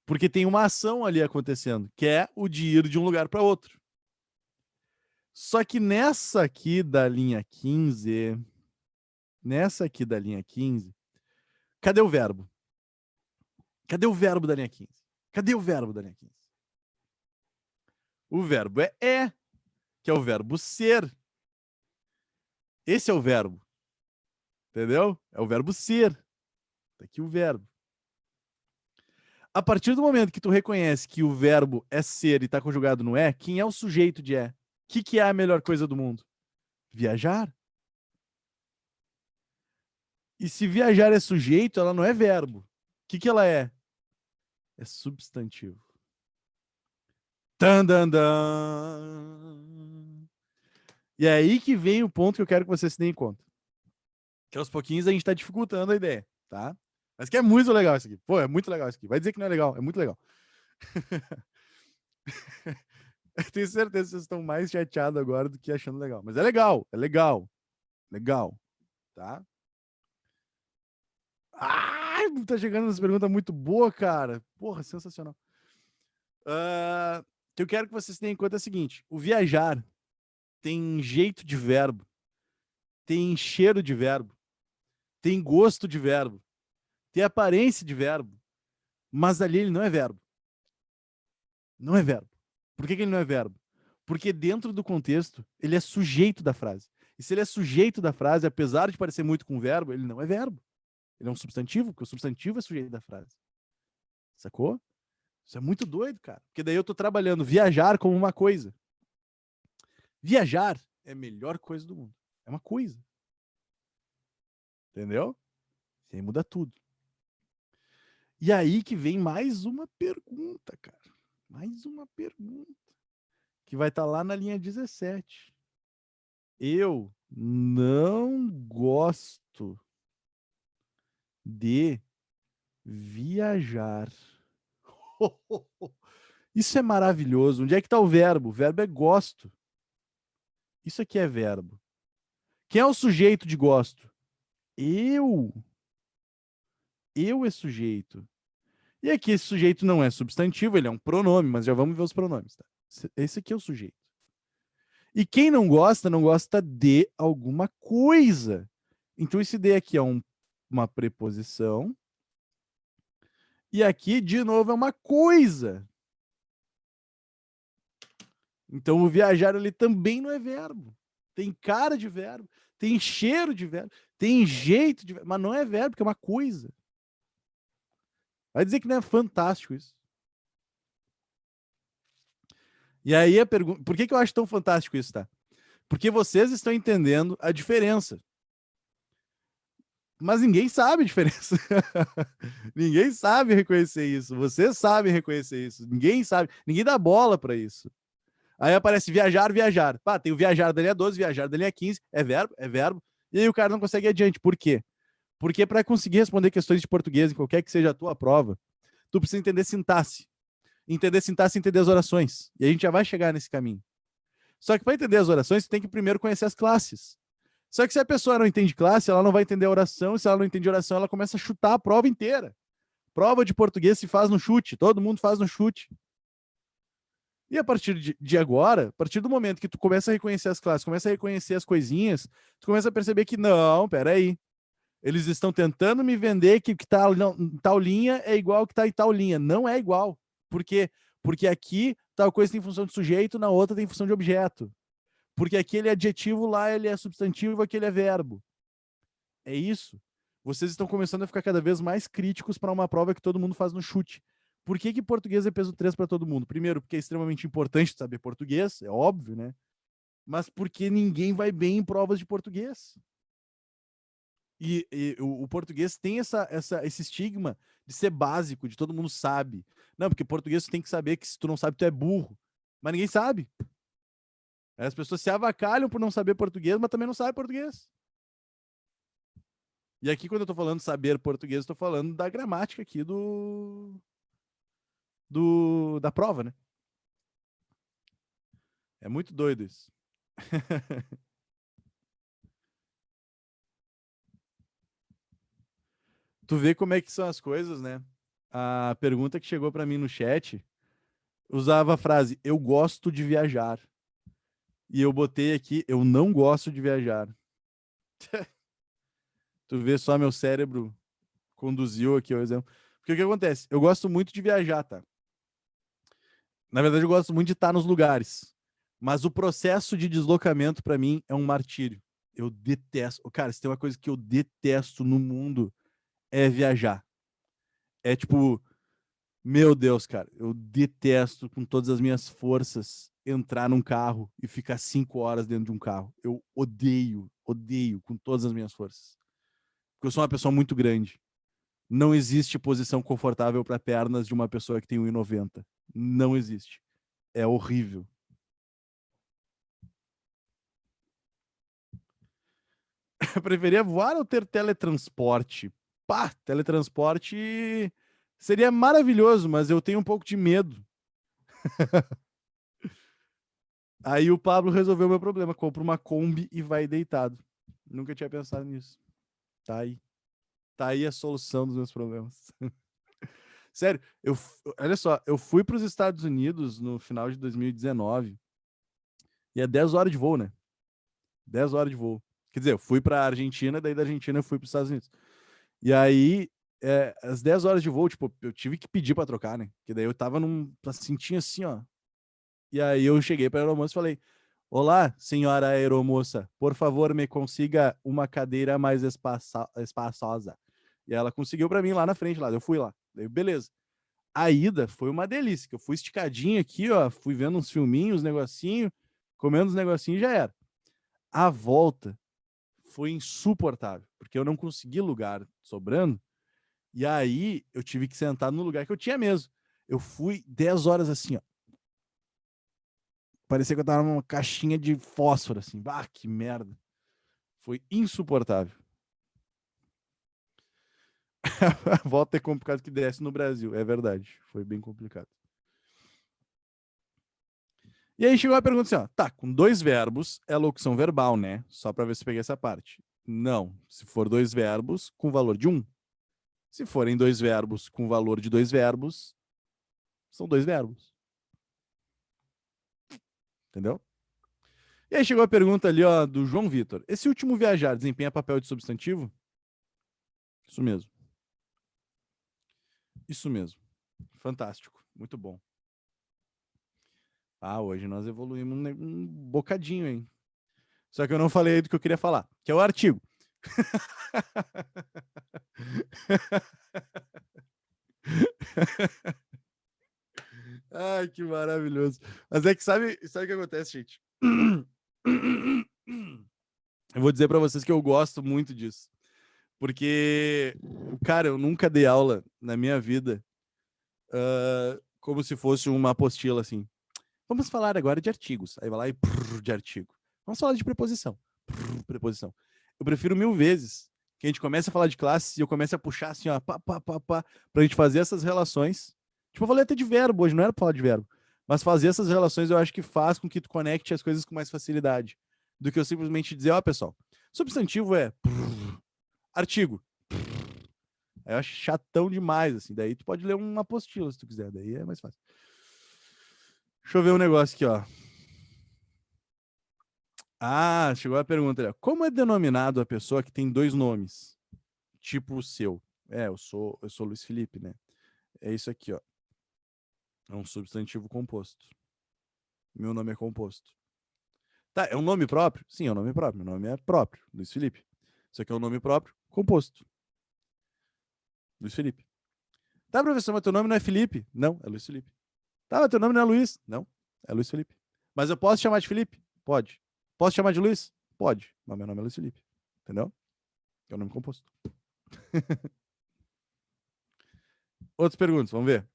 Porque tem uma ação ali acontecendo, que é o de ir de um lugar para outro. Só que nessa aqui da linha 15, cadê o verbo? Cadê o verbo da linha 15? Cadê o verbo da linha 15? O verbo é, que é o verbo ser. Esse é o verbo. Entendeu? É o verbo ser. Tá aqui o verbo. A partir do momento que tu reconhece que o verbo é ser e está conjugado no é, quem é o sujeito de é? O que é a melhor coisa do mundo? Viajar. E se viajar é sujeito, ela não é verbo. O que ela é? É substantivo. Dan, dan, dan. E é aí que vem o ponto que eu quero que vocês se deem conta. Que aos pouquinhos a gente está dificultando a ideia, tá? Mas que é muito legal isso aqui. Pô, é muito legal isso aqui. Vai dizer que não é legal, é muito legal. Eu tenho certeza que vocês estão mais chateados agora do que achando legal. Mas é legal, é legal. Legal, tá? Ai, tá chegando umas perguntas muito boas, cara. Porra, sensacional. Que eu quero que vocês tenham em conta é o seguinte: o viajar tem jeito de verbo, tem cheiro de verbo, tem gosto de verbo, tem aparência de verbo, mas ali ele não é verbo. Não é verbo. Por que ele não é verbo? Porque dentro do contexto, ele é sujeito da frase. E se ele é sujeito da frase, apesar de parecer muito com verbo, ele não é verbo. Ele é um substantivo, porque o substantivo é sujeito da frase. Sacou? Isso é muito doido, cara. Porque daí eu tô trabalhando viajar como uma coisa. Viajar é a melhor coisa do mundo. É uma coisa. Entendeu? E aí muda tudo. E aí que vem mais uma pergunta, cara. Mais uma pergunta. Que vai estar lá na linha 17. Eu não gosto de viajar. Isso é maravilhoso. Onde é que está o verbo? O verbo é gosto. Isso aqui é verbo. Quem é o sujeito de gosto? Eu. Eu é sujeito. E aqui esse sujeito não é substantivo, ele é um pronome, mas já vamos ver os pronomes, tá? Esse aqui é o sujeito. E quem não gosta de alguma coisa. Então esse de aqui é uma preposição. E aqui, de novo, é uma coisa. Então o viajar ali também não é verbo. Tem cara de verbo, tem cheiro de verbo, tem jeito de verbo, mas não é verbo, porque é uma coisa. Vai dizer que não é fantástico isso. E aí a pergunta, por que eu acho tão fantástico isso, tá? Porque vocês estão entendendo a diferença. Mas ninguém sabe a diferença. Ninguém sabe reconhecer isso. Você sabe reconhecer isso. Ninguém sabe. Ninguém dá bola para isso. Aí aparece viajar, viajar. Pá, tem o viajar da linha 12, viajar da linha 15. É verbo, é verbo. E aí o cara não consegue ir adiante. Por quê? Porque para conseguir responder questões de português, em qualquer que seja a tua prova, tu precisa entender sintaxe. Entender sintaxe e entender as orações. E a gente já vai chegar nesse caminho. Só que para entender as orações, tu tem que primeiro conhecer as classes. Só que se a pessoa não entende classe, ela não vai entender a oração. E se ela não entende oração, ela começa a chutar a prova inteira. Prova de português se faz no chute. Todo mundo faz no chute. E a partir de agora, a partir do momento que tu começa a reconhecer as classes, começa a reconhecer as coisinhas, tu começa a perceber que não, peraí. Eles estão tentando me vender que tá em tal linha é igual que tá em tal linha. Não é igual. Por quê? Porque aqui tal coisa tem função de sujeito, na outra tem função de objeto. Porque aquele adjetivo lá ele é substantivo, aquele é verbo. É isso. Vocês estão começando a ficar cada vez mais críticos para uma prova que todo mundo faz no chute. Por que português é peso 3 para todo mundo? Primeiro, porque é extremamente importante saber português, é óbvio, né? Mas porque ninguém vai bem em provas de português. E o português tem esse estigma de ser básico, de todo mundo sabe. Não, porque português tu tem que saber que se tu não sabe, tu é burro. Mas ninguém sabe. As pessoas se avacalham por não saber português, mas também não sabem português. E aqui, quando eu tô falando saber português, eu tô falando da gramática aqui da prova, né? É muito doido isso. Tu vê como é que são as coisas, né? A pergunta que chegou para mim no chat usava a frase: eu gosto de viajar. E eu botei aqui: eu não gosto de viajar. Tu vê só meu cérebro conduziu aqui o exemplo. Porque o que acontece? Eu gosto muito de viajar, tá? Na verdade, eu gosto muito de estar nos lugares. Mas o processo de deslocamento, para mim, é um martírio. Eu detesto. Cara, se tem uma coisa que eu detesto no mundo, é viajar. É tipo, meu Deus, cara, eu detesto com todas as minhas forças entrar num carro e ficar 5 horas dentro de um carro. Eu odeio, odeio com todas as minhas forças. Porque eu sou uma pessoa muito grande. Não existe posição confortável para pernas de uma pessoa que tem 1,90. Não existe. É horrível. Eu preferia voar ou ter teletransporte? Pá, teletransporte seria maravilhoso, mas eu tenho um pouco de medo. Aí o Pablo resolveu o meu problema. Compra uma Kombi e vai deitado. Nunca tinha pensado nisso. Tá aí. Tá aí a solução dos meus problemas. Sério, olha só, eu fui para os Estados Unidos no final de 2019 e é 10 horas de voo, né? 10 horas de voo. Quer dizer, eu fui para a Argentina, daí da Argentina eu fui para os Estados Unidos. E aí, às 10 horas de voo, tipo, eu tive que pedir para trocar, né? Porque daí eu tava assim, tinha assim, ó. E aí eu cheguei para a aeromoça e falei: olá, senhora aeromoça, por favor, me consiga uma cadeira mais espaçosa. E ela conseguiu para mim lá na frente, lá. Eu fui lá. Daí, beleza. A ida foi uma delícia, que eu fui esticadinho aqui, ó, fui vendo uns filminhos, negocinho, comendo uns negocinhos e já era. A volta foi insuportável, porque eu não consegui lugar sobrando, e aí eu tive que sentar no lugar que eu tinha mesmo. Eu fui 10 horas assim, ó. Parecia que eu tava numa caixinha de fósforo, assim. Ah, que merda. Foi insuportável. A volta é complicado que desce no Brasil, é verdade. Foi bem complicado. E aí chegou a pergunta assim, ó, tá, com dois verbos é locução verbal, né? Só para ver se peguei essa parte. Não, se for dois verbos, com valor de um. Se forem dois verbos com valor de dois verbos, são dois verbos. Entendeu? E aí chegou a pergunta ali, ó, do João Vitor. Esse último viajar desempenha papel de substantivo? Isso mesmo. Isso mesmo. Fantástico. Muito bom. Ah, hoje nós evoluímos um bocadinho, hein? Só que eu não falei do que eu queria falar, que é o artigo. Ai, que maravilhoso. Mas é que sabe o que acontece, gente? Eu vou dizer para vocês que eu gosto muito disso. Porque, cara, eu nunca dei aula na minha vida como se fosse uma apostila, assim. Vamos falar agora de artigos. Aí vai lá e de artigo. Vamos falar de preposição. Preposição. Eu prefiro 1000 vezes que a gente comece a falar de classes e eu comece a puxar assim, ó, pra gente fazer essas relações. Tipo, eu falei até de verbo hoje, não era pra falar de verbo. Mas fazer essas relações eu acho que faz com que tu conecte as coisas com mais facilidade. Do que eu simplesmente dizer, ó, pessoal, substantivo é artigo. Aí eu acho chatão demais, assim. Daí tu pode ler uma apostila se tu quiser, daí é mais fácil. Deixa eu ver um negócio aqui, ó. Ah, chegou a pergunta ali. Como é denominado a pessoa que tem 2 nomes? Tipo o seu. Eu sou Luiz Felipe, né? É isso aqui, ó. É um substantivo composto. Meu nome é composto. Tá, é um nome próprio? Sim, é um nome próprio. Meu nome é próprio, Luiz Felipe. Isso aqui é um nome próprio, composto. Luiz Felipe. Tá, professor, mas teu nome não é Felipe? Não, é Luiz Felipe. Tá, mas teu nome não é Luiz? Não, é Luiz Felipe. Mas eu posso chamar de Felipe? Pode. Posso chamar de Luiz? Pode. Mas meu nome é Luiz Felipe. Entendeu? É um nome composto. Outras perguntas, vamos ver.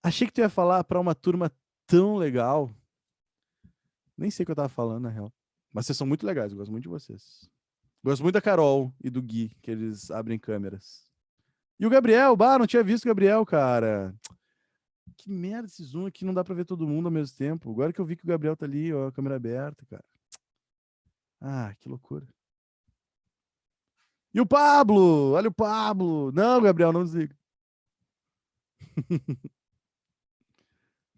Achei que tu ia falar para uma turma tão legal. Nem sei o que eu tava falando, na real. Mas vocês são muito legais, eu gosto muito de vocês. Gosto muito da Carol e do Gui, que eles abrem câmeras. E o Gabriel, não tinha visto o Gabriel, cara. Que merda esse zoom aqui, não dá pra ver todo mundo ao mesmo tempo. Agora que eu vi que o Gabriel tá ali, ó, a câmera aberta, cara. Ah, que loucura. E o Pablo! Olha o Pablo! Não, Gabriel, não desliga.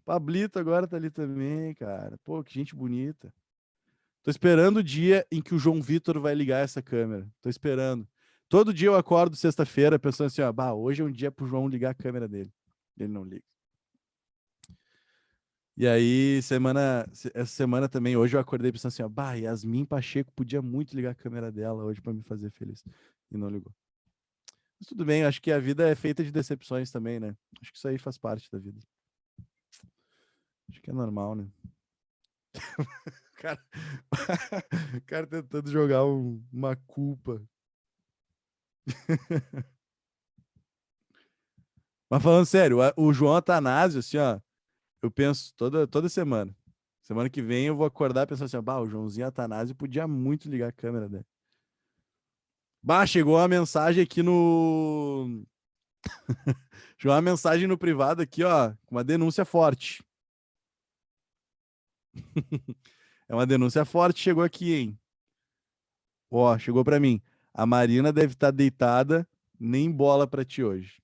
Pablito agora tá ali também, cara. Pô, que gente bonita. Tô esperando o dia em que o João Vitor vai ligar essa câmera. Tô esperando. Todo dia eu acordo sexta-feira pensando assim, ó, hoje é um dia pro João ligar a câmera dele. Ele não liga. E aí, essa semana também, hoje eu acordei pensando assim, ó, Yasmin Pacheco podia muito ligar a câmera dela hoje pra me fazer feliz. E não ligou. Mas tudo bem, acho que a vida é feita de decepções também, né? Acho que isso aí faz parte da vida. Acho que é normal, né? cara, o cara tentando jogar uma culpa. Mas falando sério, o João Atanásio, assim, ó, eu penso toda semana. Semana que vem eu vou acordar pensando assim, ó, o Joãozinho Atanásio podia muito ligar a câmera dele. Chegou uma mensagem aqui no. Chegou uma mensagem no privado aqui, ó, com uma denúncia forte. É uma denúncia forte, chegou aqui, hein? Ó, chegou pra mim. A Marina deve estar deitada, nem bola pra ti hoje.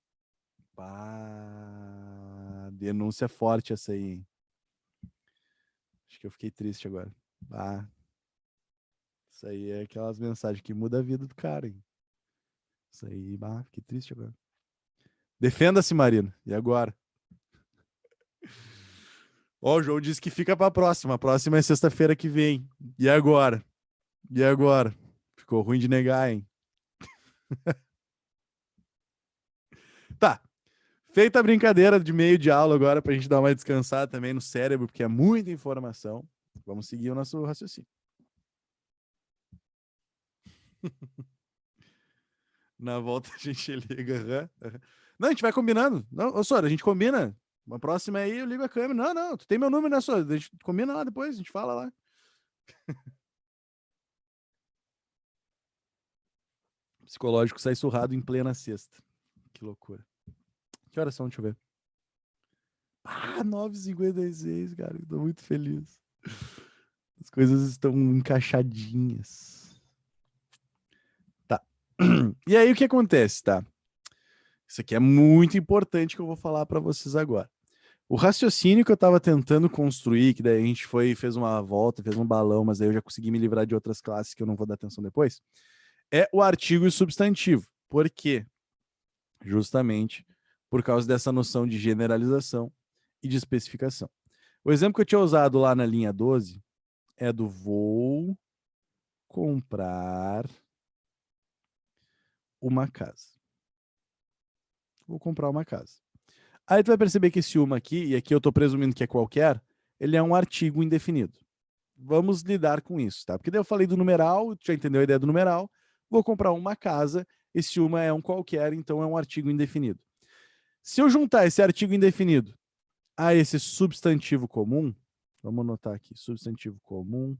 Denúncia forte essa aí, hein? Acho que eu fiquei triste agora. Isso aí é aquelas mensagens que mudam a vida do cara, hein? Isso aí, fiquei triste agora. Defenda-se, Marina. E agora? Ó, o João disse que fica pra próxima. A próxima é sexta-feira que vem. E agora? E agora? Ficou ruim de negar, hein? Tá. Feita a brincadeira de meio de aula agora pra gente dar uma descansada também no cérebro, porque é muita informação. Vamos seguir o nosso raciocínio. Na volta a gente liga. Não, a gente vai combinando. Não, ô, Sora, a gente combina. Uma próxima aí eu ligo a câmera. Não, não, tu tem meu número, né, Sora? A gente combina lá depois, a gente fala lá. Psicológico sai surrado em plena sexta. Que loucura. Que horas são? Deixa eu ver. 9h56, cara. Estou muito feliz. As coisas estão encaixadinhas. Tá. E aí o que acontece, tá? Isso aqui é muito importante que eu vou falar para vocês agora. O raciocínio que eu estava tentando construir, que daí a gente fez uma volta, fez um balão, mas aí eu já consegui me livrar de outras classes que eu não vou dar atenção depois, é o artigo e o substantivo. Por quê? Justamente por causa dessa noção de generalização e de especificação. O exemplo que eu tinha usado lá na linha 12 é do vou comprar uma casa. Vou comprar uma casa. Aí tu vai perceber que esse uma aqui, e aqui eu estou presumindo que é qualquer, ele é um artigo indefinido. Vamos lidar com isso, tá? Porque daí eu falei do numeral, tu já entendeu a ideia do numeral, vou comprar uma casa, esse uma é um qualquer, então é um artigo indefinido. Se eu juntar esse artigo indefinido a esse substantivo comum, vamos anotar aqui, substantivo comum,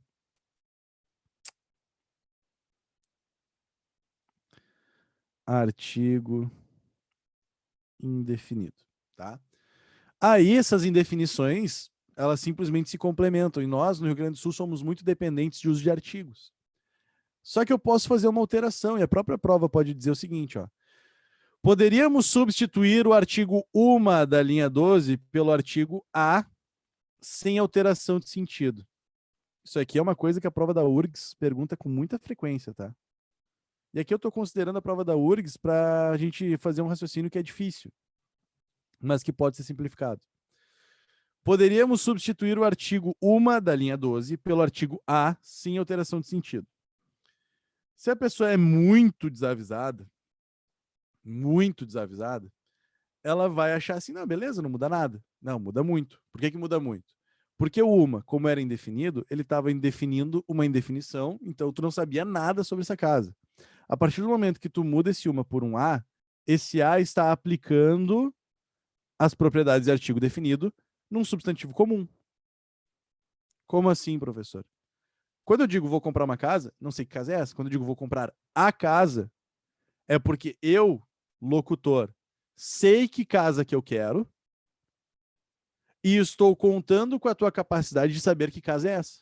artigo indefinido, tá? Aí essas indefinições, elas simplesmente se complementam, e nós, no Rio Grande do Sul, somos muito dependentes de uso de artigos. Só que eu posso fazer uma alteração, e a própria prova pode dizer o seguinte, ó. Poderíamos substituir o artigo uma da linha 12 pelo artigo a sem alteração de sentido. Isso aqui é uma coisa que a prova da URGS pergunta com muita frequência, tá? E aqui eu estou considerando a prova da URGS para a gente fazer um raciocínio que é difícil, mas que pode ser simplificado. Poderíamos substituir o artigo uma da linha 12 pelo artigo a sem alteração de sentido. Se a pessoa é muito desavisada, ela vai achar assim, não, beleza, não muda nada. Não, muda muito. Por que muda muito? Porque o uma, como era indefinido, ele estava indefinindo uma indefinição, então tu não sabia nada sobre essa casa. A partir do momento que tu muda esse uma por um a, esse a está aplicando as propriedades de artigo definido num substantivo comum. Como assim, professor? Quando eu digo vou comprar uma casa, não sei que casa é essa. Quando eu digo vou comprar a casa, é porque eu, locutor, sei que casa que eu quero e estou contando com a tua capacidade de saber que casa é essa.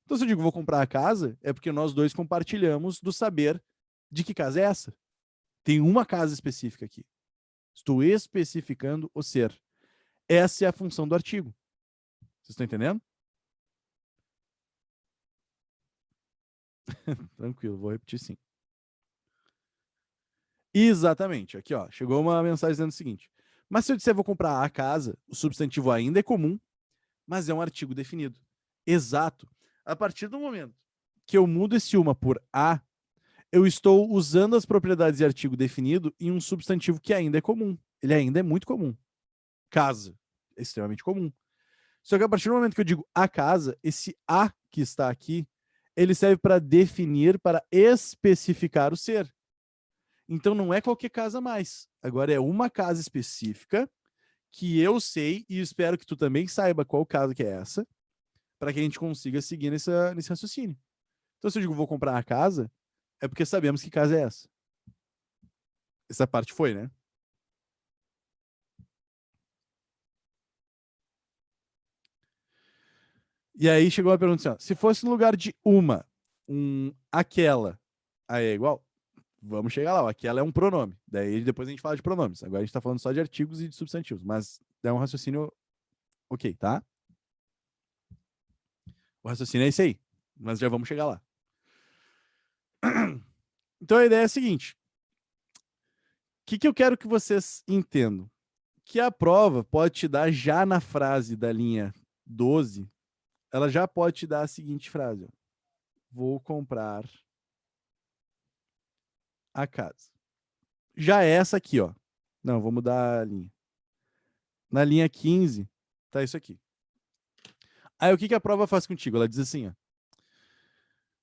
Então, se eu digo vou comprar a casa, é porque nós dois compartilhamos do saber de que casa é essa. Tem uma casa específica aqui. Estou especificando o ser. Essa é a função do artigo. Vocês estão entendendo? Tranquilo, vou repetir sim. Exatamente. Aqui, ó, chegou uma mensagem dizendo o seguinte. Mas se eu disser vou comprar a casa, o substantivo ainda é comum, mas é um artigo definido. Exato. A partir do momento que eu mudo esse uma por a, eu estou usando as propriedades de artigo definido em um substantivo que ainda é comum. Ele ainda é muito comum. Casa. É extremamente comum. Só que a partir do momento que eu digo a casa, esse a que está aqui, ele serve para definir, para especificar o ser. Então não é qualquer casa mais. Agora é uma casa específica que eu sei e espero que tu também saiba qual casa que é essa, para que a gente consiga seguir nesse raciocínio. Então se eu digo vou comprar a casa, é porque sabemos que casa é essa. Essa parte foi, né? E aí chegou a pergunta assim, ó, se fosse no lugar de uma, aquela, aí é igual? Vamos chegar lá, ó, aquela é um pronome. Daí depois a gente fala de pronomes. Agora a gente tá falando só de artigos e de substantivos, mas é um raciocínio ok, tá? O raciocínio é esse aí, mas já vamos chegar lá. Então a ideia é a seguinte. O que eu quero que vocês entendam? Que a prova pode te dar já na frase da linha 12, ela já pode te dar a seguinte frase. Ó, vou comprar a casa. Já essa aqui, ó. Não, vou mudar a linha. Na linha 15, tá isso aqui. Aí o que a prova faz contigo? Ela diz assim, ó.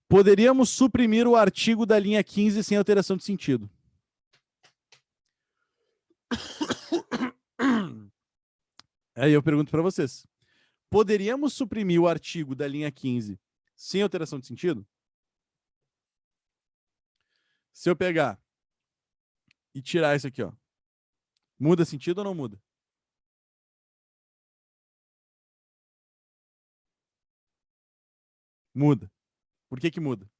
Poderíamos suprimir o artigo da linha 15 sem alteração de sentido. Aí eu pergunto para vocês. Poderíamos suprimir o artigo da linha 15 sem alteração de sentido? Se eu pegar e tirar isso aqui, ó, muda sentido ou não muda? Muda. Por que muda?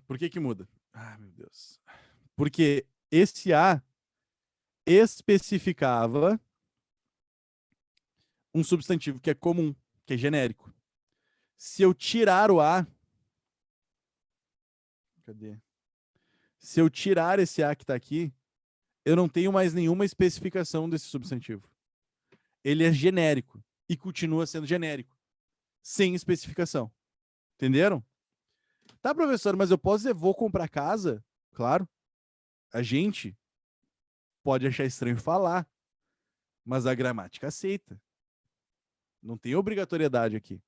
Por que muda? Ah, meu Deus. Porque esse A especificava um substantivo que é comum, que é genérico. Se eu tirar o A, cadê? Se eu tirar esse A que está aqui, eu não tenho mais nenhuma especificação desse substantivo. Ele é genérico e continua sendo genérico, sem especificação. Entenderam? Tá, professor, mas eu posso dizer, vou comprar casa? Claro. A gente pode achar estranho falar, mas a gramática aceita. Não tem obrigatoriedade aqui.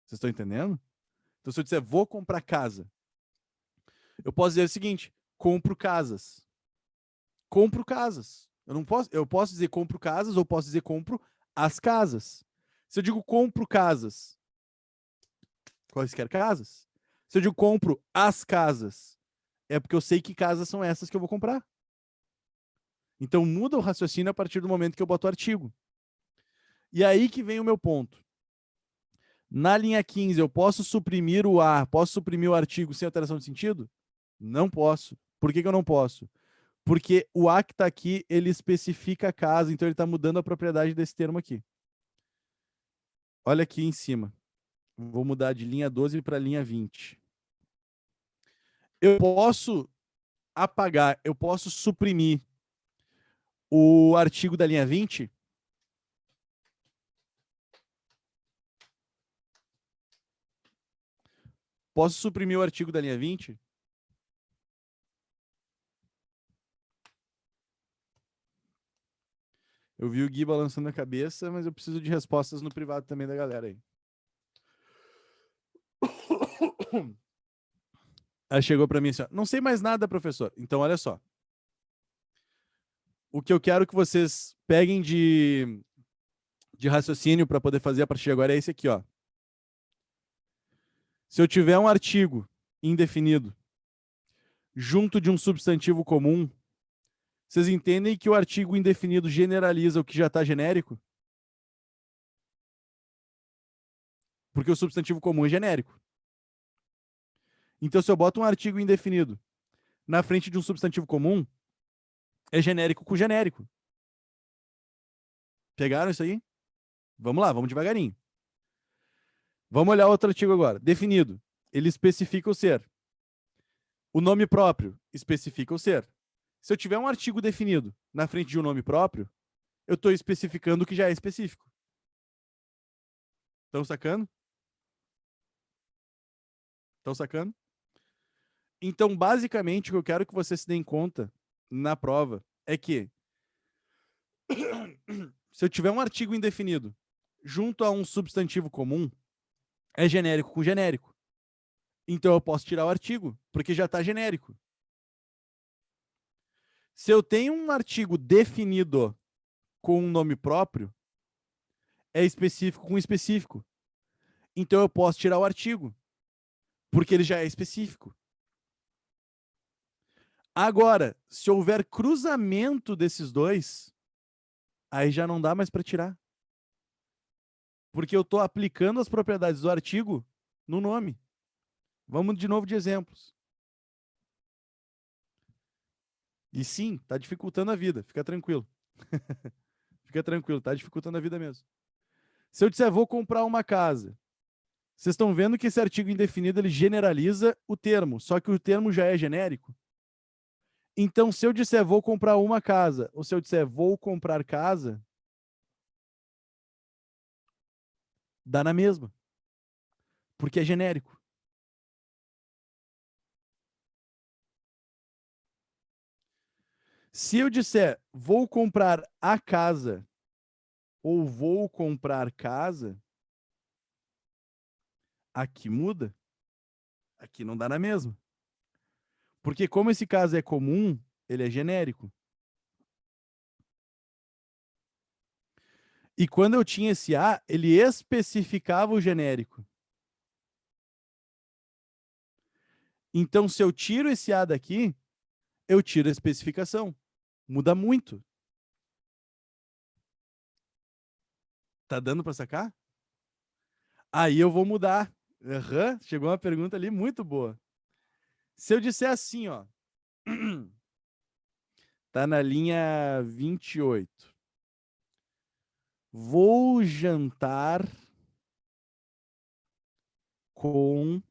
Vocês estão entendendo? Então, se eu disser vou comprar casa, eu posso dizer o seguinte: compro casas. Compro casas. Eu posso dizer compro casas ou posso dizer compro as casas. Se eu digo compro casas, quaisquer casas. Se eu digo compro as casas, é porque eu sei que casas são essas que eu vou comprar. Então muda o raciocínio a partir do momento que eu boto o artigo. E aí que vem o meu ponto. Na linha 15, eu posso suprimir o A, posso suprimir o artigo sem alteração de sentido? Não posso. Por que eu não posso? Porque o A que está aqui, ele especifica a casa, então ele está mudando a propriedade desse termo aqui. Olha aqui em cima. Vou mudar de linha 12 para linha 20. Eu posso apagar, eu posso suprimir o artigo da linha 20? Posso suprimir o artigo da linha 20? Eu vi o Gui balançando a cabeça, mas eu preciso de respostas no privado também da galera aí. Aí chegou para mim assim, ó, não sei mais nada, professor. Então, olha só. O que eu quero que vocês peguem de raciocínio para poder fazer a partir de agora é esse aqui, ó. Se eu tiver um artigo indefinido junto de um substantivo comum, vocês entendem que o artigo indefinido generaliza o que já está genérico? Porque o substantivo comum é genérico. Então, se eu boto um artigo indefinido na frente de um substantivo comum, é genérico com genérico. Pegaram isso aí? Vamos lá, vamos devagarinho. Vamos olhar outro artigo agora. Definido. Ele especifica o ser. O nome próprio especifica o ser. Se eu tiver um artigo definido na frente de um nome próprio, eu estou especificando o que já é específico. Estão sacando? Estão sacando? Então, basicamente, o que eu quero que vocês se deem conta na prova é que se eu tiver um artigo indefinido junto a um substantivo comum, é genérico com genérico. Então eu posso tirar o artigo, porque já está genérico. Se eu tenho um artigo definido com um nome próprio, é específico com específico. Então eu posso tirar o artigo, porque ele já é específico. Agora, se houver cruzamento desses dois, aí já não dá mais para tirar. Porque eu estou aplicando as propriedades do artigo no nome. Vamos de novo de exemplos. E sim, está dificultando a vida, fica tranquilo. Fica tranquilo, está dificultando a vida mesmo. Se eu disser, vou comprar uma casa, vocês estão vendo que esse artigo indefinido ele generaliza o termo, só que o termo já é genérico. Então, se eu disser, vou comprar uma casa, ou se eu disser, vou comprar casa, dá na mesma, porque é genérico. Se eu disser, vou comprar a casa, ou vou comprar casa, aqui muda, aqui não dá na mesma. Porque como esse caso é comum, ele é genérico. E quando eu tinha esse A, ele especificava o genérico. Então, se eu tiro esse A daqui, eu tiro a especificação. Muda muito. Tá dando para sacar? Aí eu vou mudar. Uhum, chegou uma pergunta ali muito boa. Se eu disser assim, ó. Tá na linha 28. Vou jantar com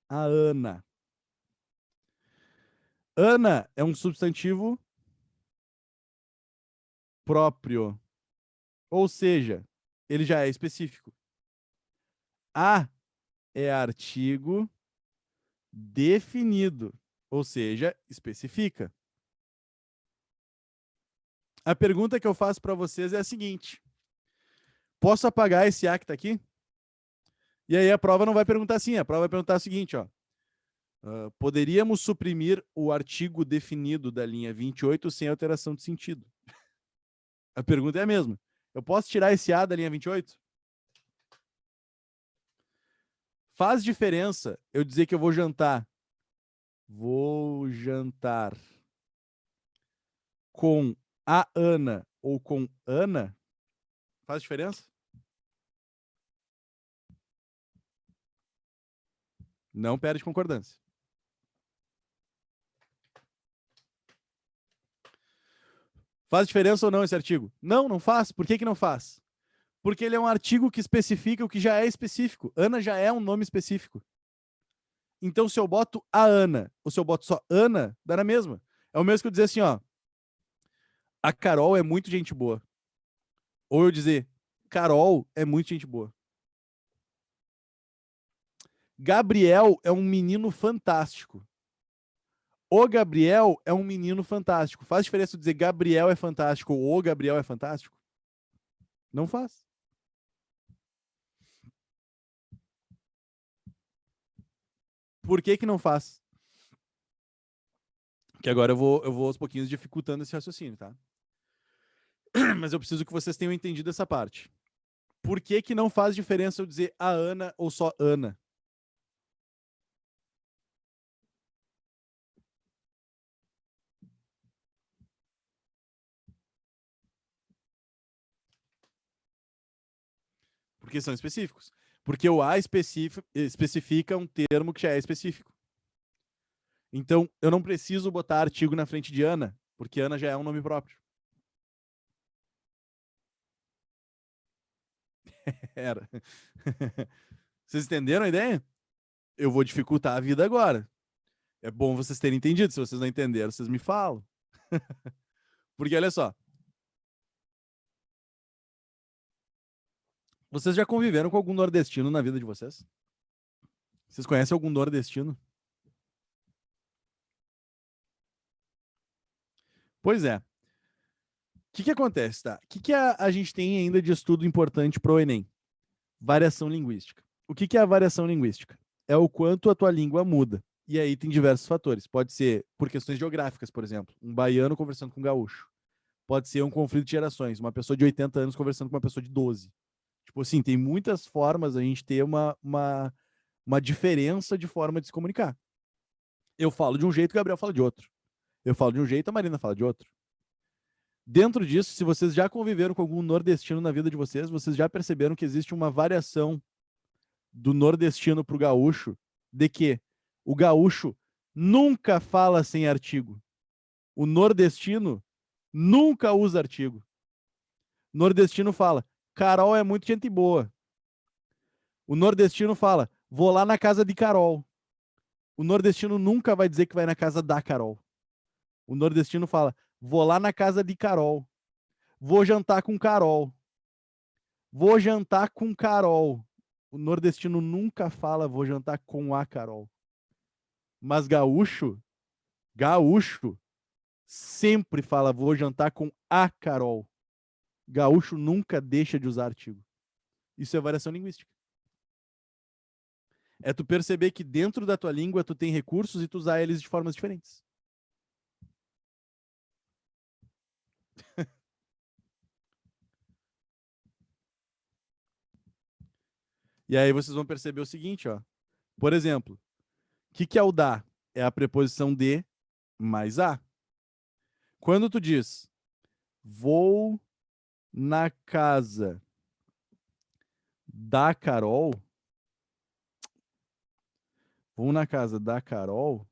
a Ana. Ana é um substantivo próprio. Ou seja, ele já é específico. A é artigo definido, ou seja, especifica. A pergunta que eu faço para vocês é a seguinte: posso apagar esse A que está aqui? E aí a prova não vai perguntar assim, a prova vai perguntar o seguinte, ó. Poderíamos suprimir o artigo definido da linha 28 sem alteração de sentido. A pergunta é a mesma. Eu posso tirar esse A da linha 28? Faz diferença eu dizer que eu vou jantar. Vou jantar com a Ana ou com Ana? Faz diferença? Não perde concordância. Faz diferença ou não esse artigo? Não, não faz. Por que não faz? Porque ele é um artigo que especifica o que já é específico. Ana já é um nome específico. Então, se eu boto a Ana ou se eu boto só Ana, dá na mesma. É o mesmo que eu dizer assim, ó. A Carol é muito gente boa. Ou eu dizer, Carol é muito gente boa. Gabriel é um menino fantástico. O Gabriel é um menino fantástico. Faz diferença eu dizer Gabriel é fantástico ou o Gabriel é fantástico? Não faz. Por que não faz? Que agora eu vou aos pouquinhos dificultando esse raciocínio, tá? Mas eu preciso que vocês tenham entendido essa parte. Por que não faz diferença eu dizer a Ana ou só Ana? Porque são específicos. Porque o A especifica um termo que já é específico. Então, eu não preciso botar artigo na frente de Ana, porque Ana já é um nome próprio. Era. Vocês entenderam a ideia? Eu vou dificultar a vida agora. É bom vocês terem entendido. Se vocês não entenderam, vocês me falam. Porque olha só. Vocês já conviveram com algum nordestino na vida de vocês? Vocês conhecem algum nordestino? Pois é. O que acontece, tá? O que a gente tem ainda de estudo importante para o Enem? Variação linguística. O que é a variação linguística? É o quanto a tua língua muda. E aí tem diversos fatores. Pode ser por questões geográficas, por exemplo. Um baiano conversando com um gaúcho. Pode ser um conflito de gerações. Uma pessoa de 80 anos conversando com uma pessoa de 12. Tipo assim, tem muitas formas a gente ter uma diferença de forma de se comunicar. Eu falo de um jeito, o Gabriel fala de outro. Eu falo de um jeito, a Marina fala de outro. Dentro disso, se vocês já conviveram com algum nordestino na vida de vocês, vocês já perceberam que existe uma variação do nordestino para o gaúcho, de que o gaúcho nunca fala sem artigo. O nordestino nunca usa artigo. O nordestino fala, Carol é muito gente boa. O nordestino fala, vou lá na casa de Carol. O nordestino nunca vai dizer que vai na casa da Carol. O nordestino fala, vou lá na casa de Carol. Vou jantar com Carol. Vou jantar com Carol. O nordestino nunca fala, vou jantar com a Carol. Mas gaúcho, sempre fala, vou jantar com a Carol. Gaúcho nunca deixa de usar artigo. Isso é variação linguística. É tu perceber que dentro da tua língua tu tem recursos e tu usar eles de formas diferentes. E aí vocês vão perceber o seguinte, ó. Por exemplo, o que é o da? É a preposição de mais a. Quando tu diz vou na casa da Carol, vou na casa da Carol,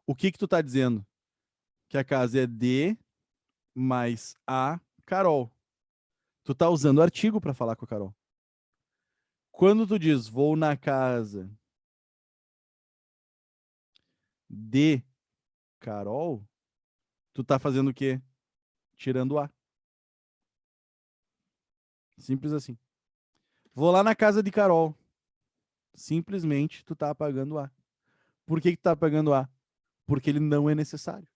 o que tu tá dizendo? Que a casa é de mais a Carol. Tu tá usando o artigo para falar com a Carol. Quando tu diz vou na casa de Carol, tu tá fazendo o quê? Tirando o A. Simples assim. Vou lá na casa de Carol. Simplesmente tu tá apagando o A. Por que tu tá apagando o A? Porque ele não é necessário.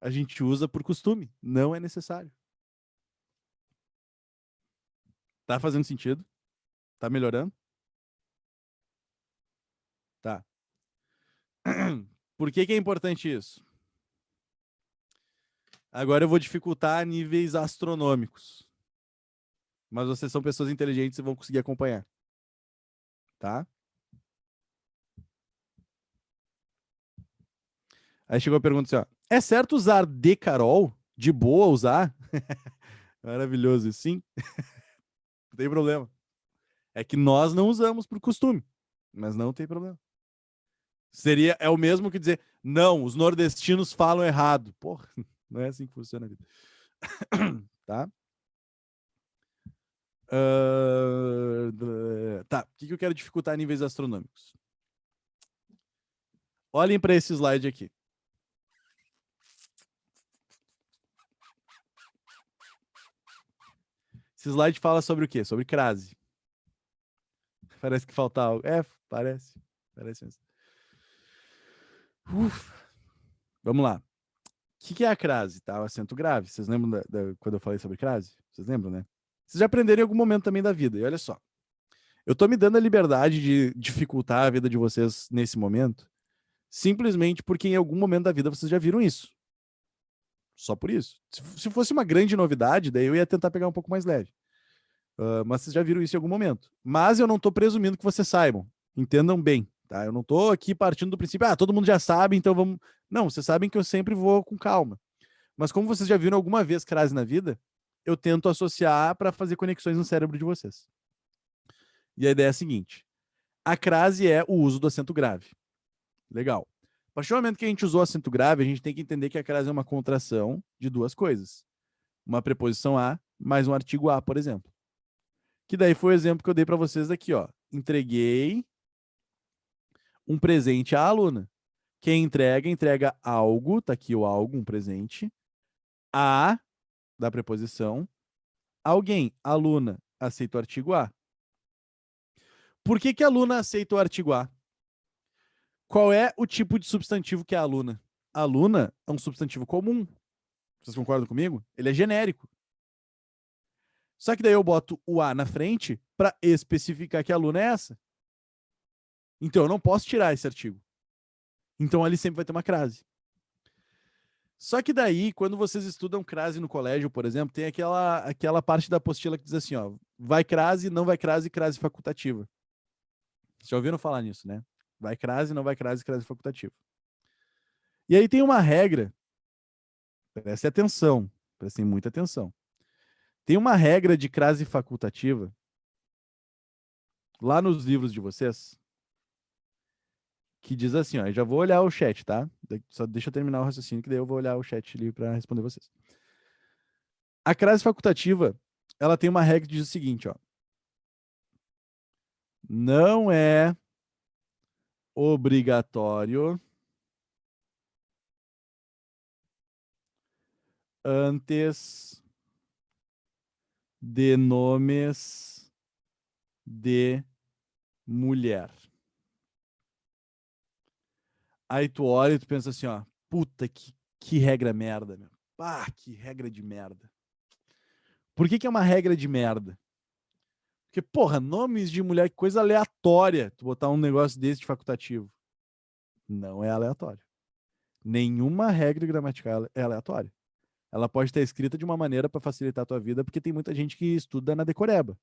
A gente usa por costume. Não é necessário. Tá fazendo sentido? Tá melhorando? Tá. Por que que é importante isso? Agora eu vou dificultar a níveis astronômicos. Mas vocês são pessoas inteligentes e vão conseguir acompanhar. Tá? Aí chegou a pergunta assim, ó. É certo usar Decarol? De boa usar? Maravilhoso, sim. Não tem problema. É que nós não usamos por costume. Mas não tem problema. É o mesmo que dizer, não, os nordestinos falam errado. Porra, não é assim que funciona a vida. Tá? Tá, o que que eu quero dificultar a níveis astronômicos? Olhem para esse slide aqui. Esse slide fala sobre o quê? Sobre crase. Parece que falta algo. É, parece. Parece mesmo. Ufa. Vamos lá. O que é a crase? Tá? O acento grave. Vocês lembram quando eu falei sobre crase? Vocês lembram, né? Vocês já aprenderam em algum momento também da vida. E olha só. Eu tô me dando a liberdade de dificultar a vida de vocês nesse momento, simplesmente porque em algum momento da vida vocês já viram isso. Só por isso. Se fosse uma grande novidade, daí eu ia tentar pegar um pouco mais leve. Mas vocês já viram isso em algum momento. Mas eu não tô presumindo que vocês saibam. Entendam bem, tá? Eu não tô aqui partindo do princípio, todo mundo já sabe, então vamos. Não, vocês sabem que eu sempre vou com calma. Mas como vocês já viram alguma vez crase na vida, eu tento associar para fazer conexões no cérebro de vocês. E a ideia é a seguinte: a crase é o uso do acento grave. Legal. A partir do momento que a gente usou acento grave, a gente tem que entender que a crase é uma contração de duas coisas. Uma preposição a mais um artigo a, por exemplo. Que daí foi o exemplo que eu dei para vocês aqui, ó. Entreguei um presente à aluna. Quem entrega, entrega algo, tá aqui o algo, um presente, a, da preposição, alguém, aluna, aceita o artigo a. Por que que a aluna aceita o artigo a? Qual é o tipo de substantivo que é a aluna? A aluna é um substantivo comum. Vocês concordam comigo? Ele é genérico. Só que daí eu boto o a na frente para especificar que a aluna é essa. Então eu não posso tirar esse artigo. Então ali sempre vai ter uma crase. Só que daí, quando vocês estudam crase no colégio, por exemplo, tem aquela parte da apostila que diz assim, ó, vai crase, não vai crase, crase facultativa. Vocês já ouviram falar nisso, né? Vai crase, não vai crase, crase facultativa. E aí tem uma regra, prestem muita atenção. Tem uma regra de crase facultativa lá nos livros de vocês que diz assim, ó, eu já vou olhar o chat, tá? Só deixa eu terminar o raciocínio que daí eu vou olhar o chat ali para responder vocês. A crase facultativa, ela tem uma regra que diz o seguinte, ó. Não é obrigatório antes de nomes de mulher. Aí tu olha e tu pensa assim, ó, puta, que regra merda, meu. Ah, que regra de merda. Por que que é uma regra de merda? Porque, porra, nomes de mulher, que coisa aleatória tu botar um negócio desse de facultativo. Não é aleatório. Nenhuma regra gramatical é aleatória. Ela pode estar escrita de uma maneira para facilitar a tua vida, porque tem muita gente que estuda na decoreba.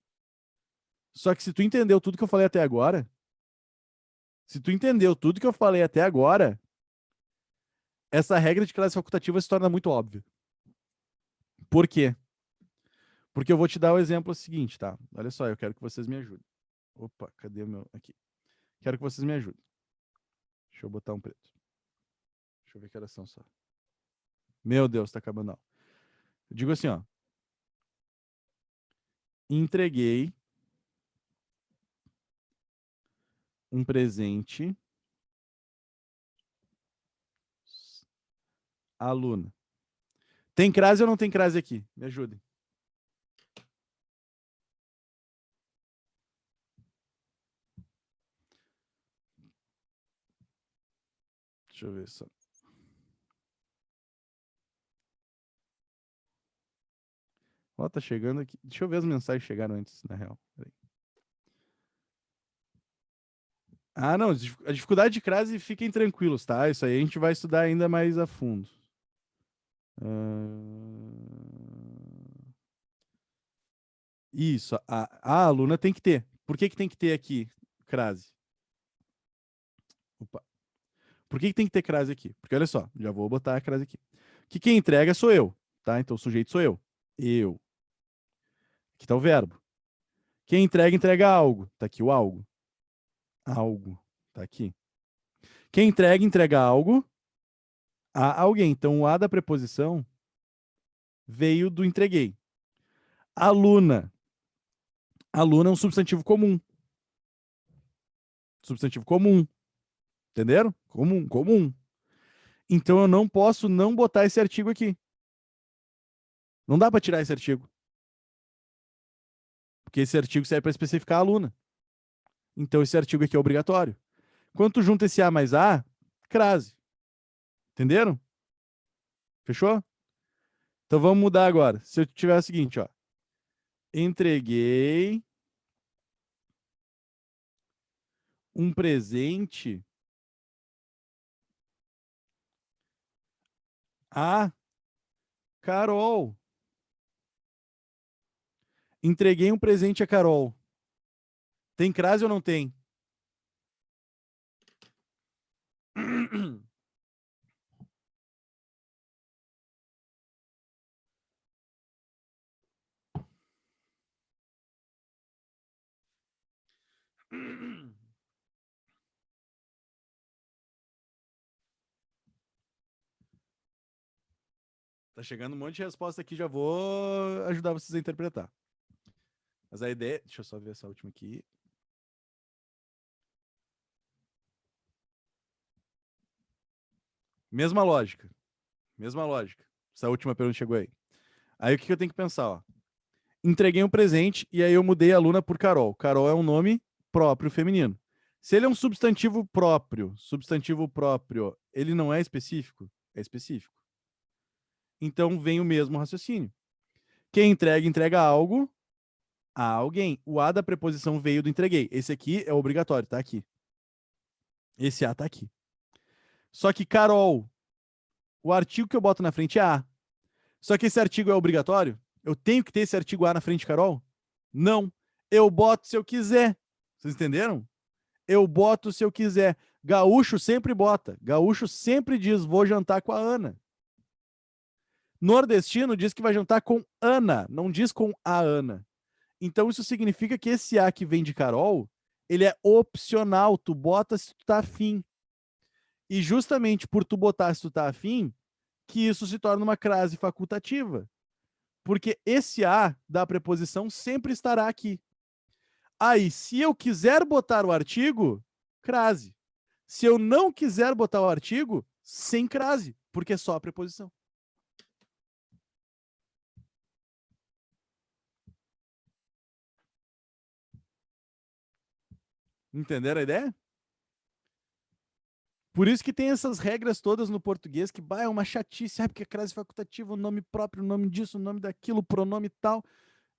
Só que se tu entendeu tudo que eu falei até agora, essa regra de classe facultativa se torna muito óbvia. Por quê? Porque eu vou te dar o exemplo seguinte, tá? Olha só, eu quero que vocês me ajudem. Opa, cadê o meu? Aqui. Quero que vocês me ajudem. Deixa eu botar um preto. Deixa eu ver que horas são só. Meu Deus, tá acabando não. Eu digo assim, ó. Entreguei um presente à aluna. Tem crase ou não tem crase aqui? Me ajudem. Deixa eu ver só. Ó, tá chegando aqui. Deixa eu ver as mensagens que chegaram antes, na real. Peraí. Ah, não, a dificuldade de crase, fiquem tranquilos, tá? Isso aí a gente vai estudar ainda mais a fundo. Isso, a aluna tem que ter. Por que que tem que ter aqui crase? Opa. Por que que tem que ter crase aqui? Porque olha só, já vou botar a crase aqui. Que quem entrega sou eu, tá? Então o sujeito sou eu. Eu. Aqui tá o verbo. Quem entrega, entrega algo. Tá aqui o algo. Algo. Tá aqui. Quem entrega, entrega algo a alguém. Então o a da preposição veio do entreguei. Aluna. Aluna é um substantivo comum. Substantivo comum. Entenderam? Comum, comum. Então eu não posso não botar esse artigo aqui. Não dá para tirar esse artigo. Porque esse artigo serve para especificar a aluna. Então esse artigo aqui é obrigatório. Quando tu junta esse A mais A, crase. Entenderam? Fechou? Então vamos mudar agora. Se eu tiver o seguinte, ó. Entreguei um presente a Carol. Entreguei um presente a Carol. Tem crase ou não tem? Tá chegando um monte de resposta aqui, já vou ajudar vocês a interpretar. Mas a ideia... Deixa eu só ver essa última aqui. Mesma lógica. Mesma lógica. Essa última pergunta chegou aí. Aí o que eu tenho que pensar, ó? Entreguei um presente e aí eu mudei a Luna por Carol. Carol é um nome próprio feminino. Se ele é um substantivo próprio, ele não é específico? É específico. Então vem o mesmo raciocínio. Quem entrega, entrega algo a alguém. O A da preposição veio do entreguei. Esse aqui é obrigatório, tá aqui. Esse A tá aqui. Só que Carol, o artigo que eu boto na frente é A. Só que esse artigo é obrigatório? Eu tenho que ter esse artigo A na frente de Carol? Não. Eu boto se eu quiser. Vocês entenderam? Eu boto se eu quiser. Gaúcho sempre bota. Gaúcho sempre diz, vou jantar com a Ana. Nordestino diz que vai jantar com Ana, não diz com a Ana. Então isso significa que esse A que vem de Carol, ele é opcional, tu bota se tu tá afim. E justamente por tu botar se tu tá afim, que isso se torna uma crase facultativa. Porque esse A da preposição sempre estará aqui. Aí, se eu quiser botar o artigo, crase. Se eu não quiser botar o artigo, sem crase, porque é só a preposição. Entenderam a ideia? Por isso que tem essas regras todas no português, que é uma chatice, porque é crase facultativa, o nome próprio, o nome disso, o nome daquilo, o pronome tal.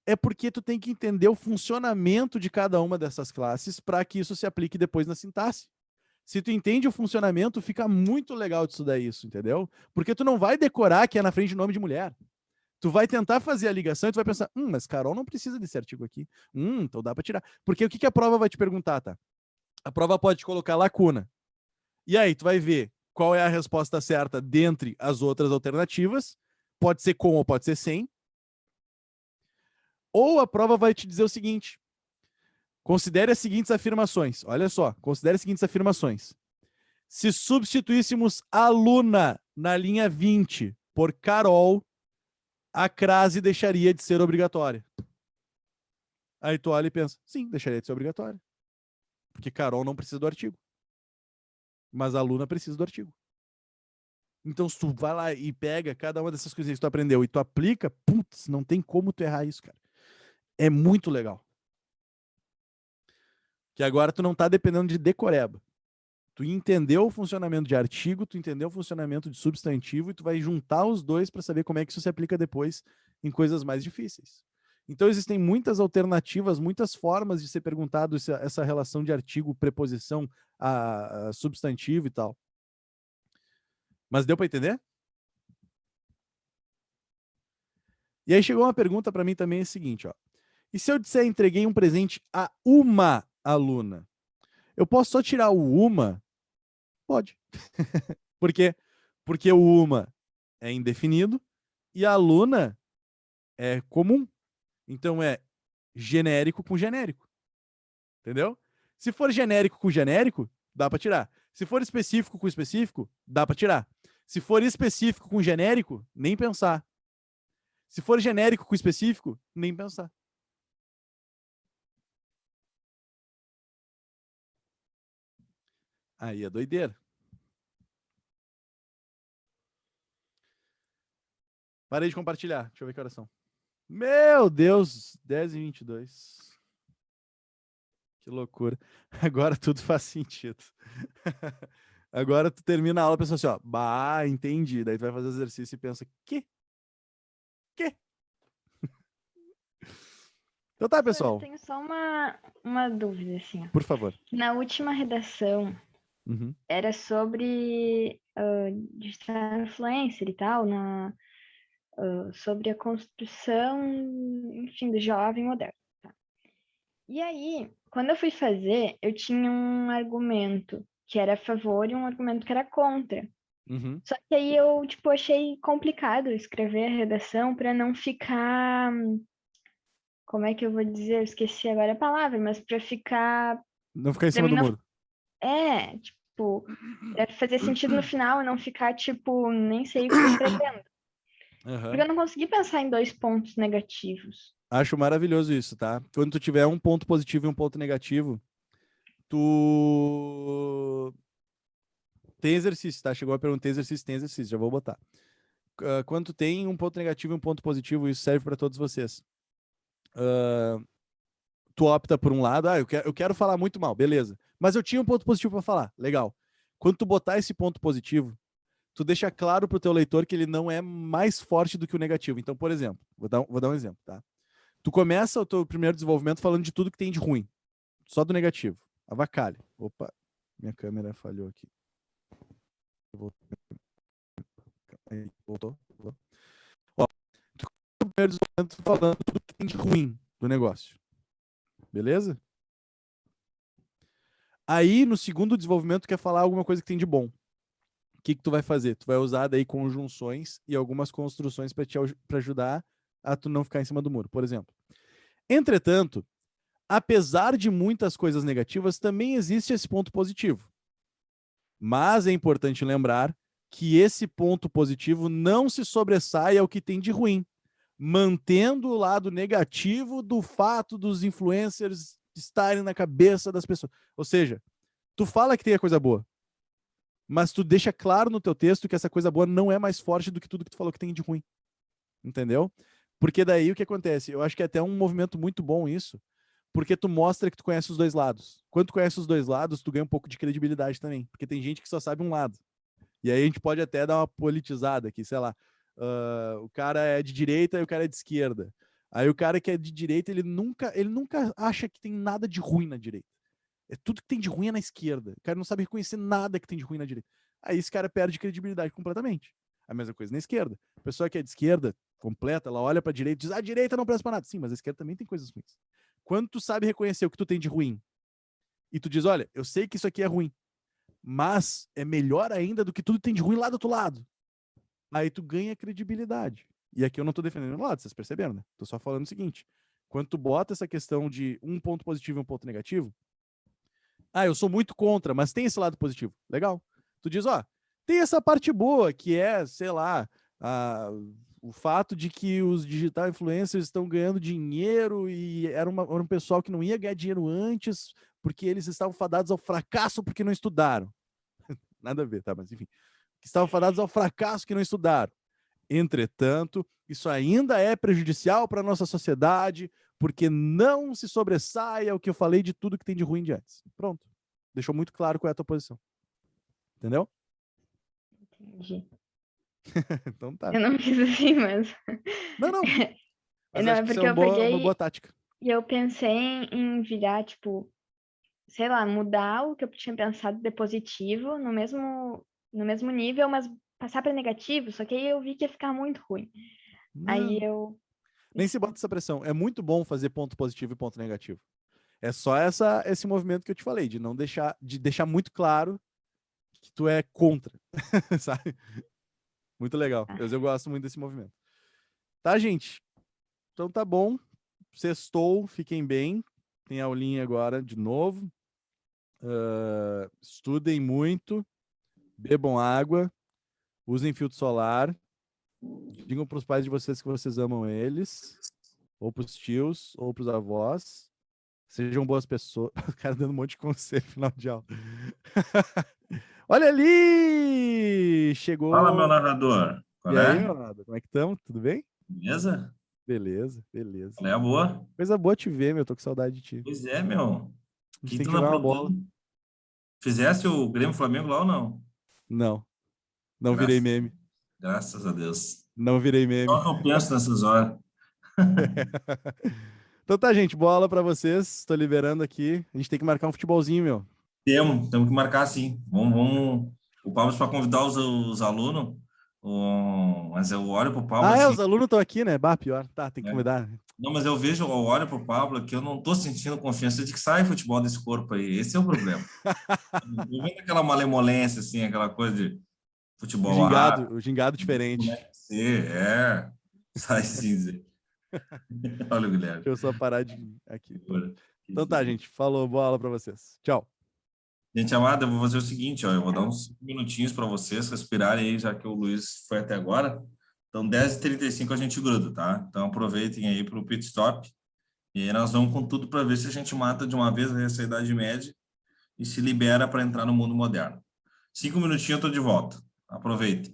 É porque tu tem que entender o funcionamento de cada uma dessas classes para que isso se aplique depois na sintaxe. Se tu entende o funcionamento, fica muito legal de estudar isso, entendeu? Porque tu não vai decorar que é na frente de nome de mulher. Tu vai tentar fazer a ligação e tu vai pensar, mas Carol não precisa desse artigo aqui. Então dá para tirar. Porque o que a prova vai te perguntar, tá? A prova pode colocar lacuna. E aí tu vai ver qual é a resposta certa dentre as outras alternativas. Pode ser com ou pode ser sem. Ou a prova vai te dizer o seguinte: considere as seguintes afirmações. Olha só, considere as seguintes afirmações. Se substituíssemos aluna na linha 20 por Carol, a crase deixaria de ser obrigatória. Aí tu olha e pensa, sim, deixaria de ser obrigatória. Porque Carol não precisa do artigo. Mas a aluna precisa do artigo. Então, se tu vai lá e pega cada uma dessas coisinhas que tu aprendeu e tu aplica, putz, não tem como tu errar isso, cara. É muito legal. Que agora tu não tá dependendo de decoreba. Tu entendeu o funcionamento de artigo, tu entendeu o funcionamento de substantivo e tu vai juntar os dois para saber como é que isso se aplica depois em coisas mais difíceis. Então existem muitas alternativas, muitas formas de ser perguntado essa relação de artigo, preposição, a substantivo e tal. Mas deu para entender? E aí chegou uma pergunta para mim também, é o seguinte, ó. E se eu disser entreguei um presente a uma aluna? Eu posso só tirar o uma? Pode. Por quê? Porque o uma é indefinido e a aluna é comum. Então é genérico com genérico. Entendeu? Se for genérico com genérico, dá para tirar. Se for específico com específico, dá para tirar. Se for específico com genérico, nem pensar. Se for genérico com específico, nem pensar. Aí é doideira. Parei de compartilhar. Deixa eu ver que horas são. Meu Deus, 10h22. Que loucura. Agora tudo faz sentido. Agora tu termina a aula e pensa assim, ó, bah, entendi. Daí tu vai fazer exercício e pensa, que? Então tá, pessoal. Eu tenho só uma dúvida, assim, ó. Por favor. Na última redação, era sobre digital influencer e tal, sobre a construção, enfim, do jovem moderno. Tá? E aí, quando eu fui fazer, eu tinha um argumento que era a favor e um argumento que era contra. Só que aí eu, tipo, achei complicado escrever a redação para não ficar... Como é que eu vou dizer? Eu esqueci agora a palavra, mas para ficar... Não ficar em cima do muro. Tipo, pra fazer sentido no final e não ficar, tipo, nem sei o que eu tô escrevendo. Porque eu não consegui pensar em 2 pontos negativos. Acho maravilhoso isso, tá? Quando tu tiver um ponto positivo e um ponto negativo, tu... Tem exercício, tá? Chegou a pergunta, tem exercício, já vou botar. Quando tu tem um ponto negativo e um ponto positivo, isso serve para todos vocês. Tu opta por um lado, eu quero falar muito mal, beleza. Mas eu tinha um ponto positivo para falar, legal. Quando tu botar esse ponto positivo, tu deixa claro pro teu leitor que ele não é mais forte do que o negativo. Então, por exemplo, vou dar um exemplo, tá? Tu começa o teu primeiro desenvolvimento falando de tudo que tem de ruim, só do negativo. Avacalha. Opa, minha câmera falhou aqui. Voltou. Ó, tu começa o primeiro desenvolvimento falando tudo que tem de ruim do negócio. Beleza? Aí, no segundo desenvolvimento, tu quer falar alguma coisa que tem de bom. O que tu vai fazer? Tu vai usar daí conjunções e algumas construções para ajudar a tu não ficar em cima do muro, por exemplo. Entretanto, apesar de muitas coisas negativas, também existe esse ponto positivo. Mas é importante lembrar que esse ponto positivo não se sobressai ao que tem de ruim, mantendo o lado negativo do fato dos influencers estarem na cabeça das pessoas. Ou seja, tu fala que tem a coisa boa, mas tu deixa claro no teu texto que essa coisa boa não é mais forte do que tudo que tu falou que tem de ruim. Entendeu? Porque daí o que acontece? Eu acho que é até um movimento muito bom isso, porque tu mostra que tu conhece os dois lados. Quando tu conhece os dois lados, tu ganha um pouco de credibilidade também, porque tem gente que só sabe um lado. E aí a gente pode até dar uma politizada aqui, sei lá, o cara é de direita e o cara é de esquerda. Aí o cara que é de direita, ele nunca acha que tem nada de ruim na direita. É tudo que tem de ruim é na esquerda. O cara não sabe reconhecer nada que tem de ruim na direita. Aí esse cara perde credibilidade completamente. A mesma coisa na esquerda. A pessoa que é de esquerda completa, ela olha pra direita e diz, a direita não presta pra nada. Sim, mas a esquerda também tem coisas ruins. Quando tu sabe reconhecer o que tu tem de ruim e tu diz, olha, eu sei que isso aqui é ruim, mas é melhor ainda do que tudo que tem de ruim lá do outro lado. Aí tu ganha credibilidade. E aqui eu não tô defendendo o lado, vocês perceberam, né? Tô só falando o seguinte, quando tu bota essa questão de um ponto positivo e um ponto negativo, eu sou muito contra, mas tem esse lado positivo. Legal. Tu diz, tem essa parte boa, que é, sei lá, o fato de que os digital influencers estão ganhando dinheiro e era um pessoal que não ia ganhar dinheiro antes, porque eles estavam fadados ao fracasso porque não estudaram. Nada a ver, tá? Mas enfim. Que estavam fadados ao fracasso que não estudaram. Entretanto, isso ainda é prejudicial para a nossa sociedade, porque não se sobressai ao que eu falei de tudo que tem de ruim de antes. Pronto. Deixou muito claro qual é a tua posição. Entendeu? Entendi. Então tá. Eu não fiz assim, mas... Não. Mas não, acho é que isso porque é eu peguei uma boa tática. e eu pensei em virar, tipo, sei lá, mudar o que eu tinha pensado de positivo no mesmo nível, mas passar para negativo, só que aí eu vi que ia ficar muito ruim. Aí Não, eu nem se bota essa pressão. É muito bom fazer ponto positivo e ponto negativo. É só esse movimento que eu te falei, de não deixar muito claro que tu é contra, sabe? Muito legal. Eu gosto muito desse movimento. Tá, gente? Então tá bom. Sextou, fiquem bem. Tem aulinha agora de novo. Estudem muito, bebam água, usem filtro solar, digam para os pais de vocês que vocês amam eles, ou para os tios, ou para os avós. Sejam boas pessoas. O cara dando um monte de conselho no final de aula. Olha ali! Fala, meu Chegou. narrador. E Qual aí, é? meu nada? Como é que estamos? Tudo bem? Beleza? Beleza, beleza. Qual é a boa? Coisa boa te ver, meu. Tô com saudade de ti. Pois é, meu. O A gente que tem tu que anda jogar uma bola. aprontando? Fizeste o Grêmio Flamengo lá ou não? Não, não virei Graças, meme. graças a Deus. Não virei Só meme. o que eu penso nessas horas. Então tá, gente. Boa aula pra vocês. Tô liberando aqui. A gente tem que marcar um futebolzinho, meu. Temos que marcar sim. Vamos. O Pablo para convidar os alunos. Mas eu olho pro Pablo Ah, é, assim, os alunos estão aqui, né? Bah, pior. Tá, tem que né? convidar. Não, mas eu olho pro Pablo que eu não tô sentindo confiança de que sai futebol desse corpo aí. Esse é o problema. Eu vendo aquela malemolência, assim, aquela coisa de futebol O gingado como é diferente. que ser? É, sai cinza. Olha o Guilherme. Deixa eu só parar de aqui. Que Pronto. figura, que Então tá, figura. gente. Falou, boa aula pra vocês. Tchau. Gente amada, eu vou fazer o seguinte, ó, eu vou dar uns 5 minutinhos para vocês respirarem aí, já que o Luiz foi até agora. Então, 10h35 a gente gruda, tá? Então, aproveitem aí para o pit stop. E aí nós vamos com tudo para ver se a gente mata de uma vez essa Idade Média e se libera para entrar no mundo moderno. 5 minutinhos eu tô de volta. Aproveitem.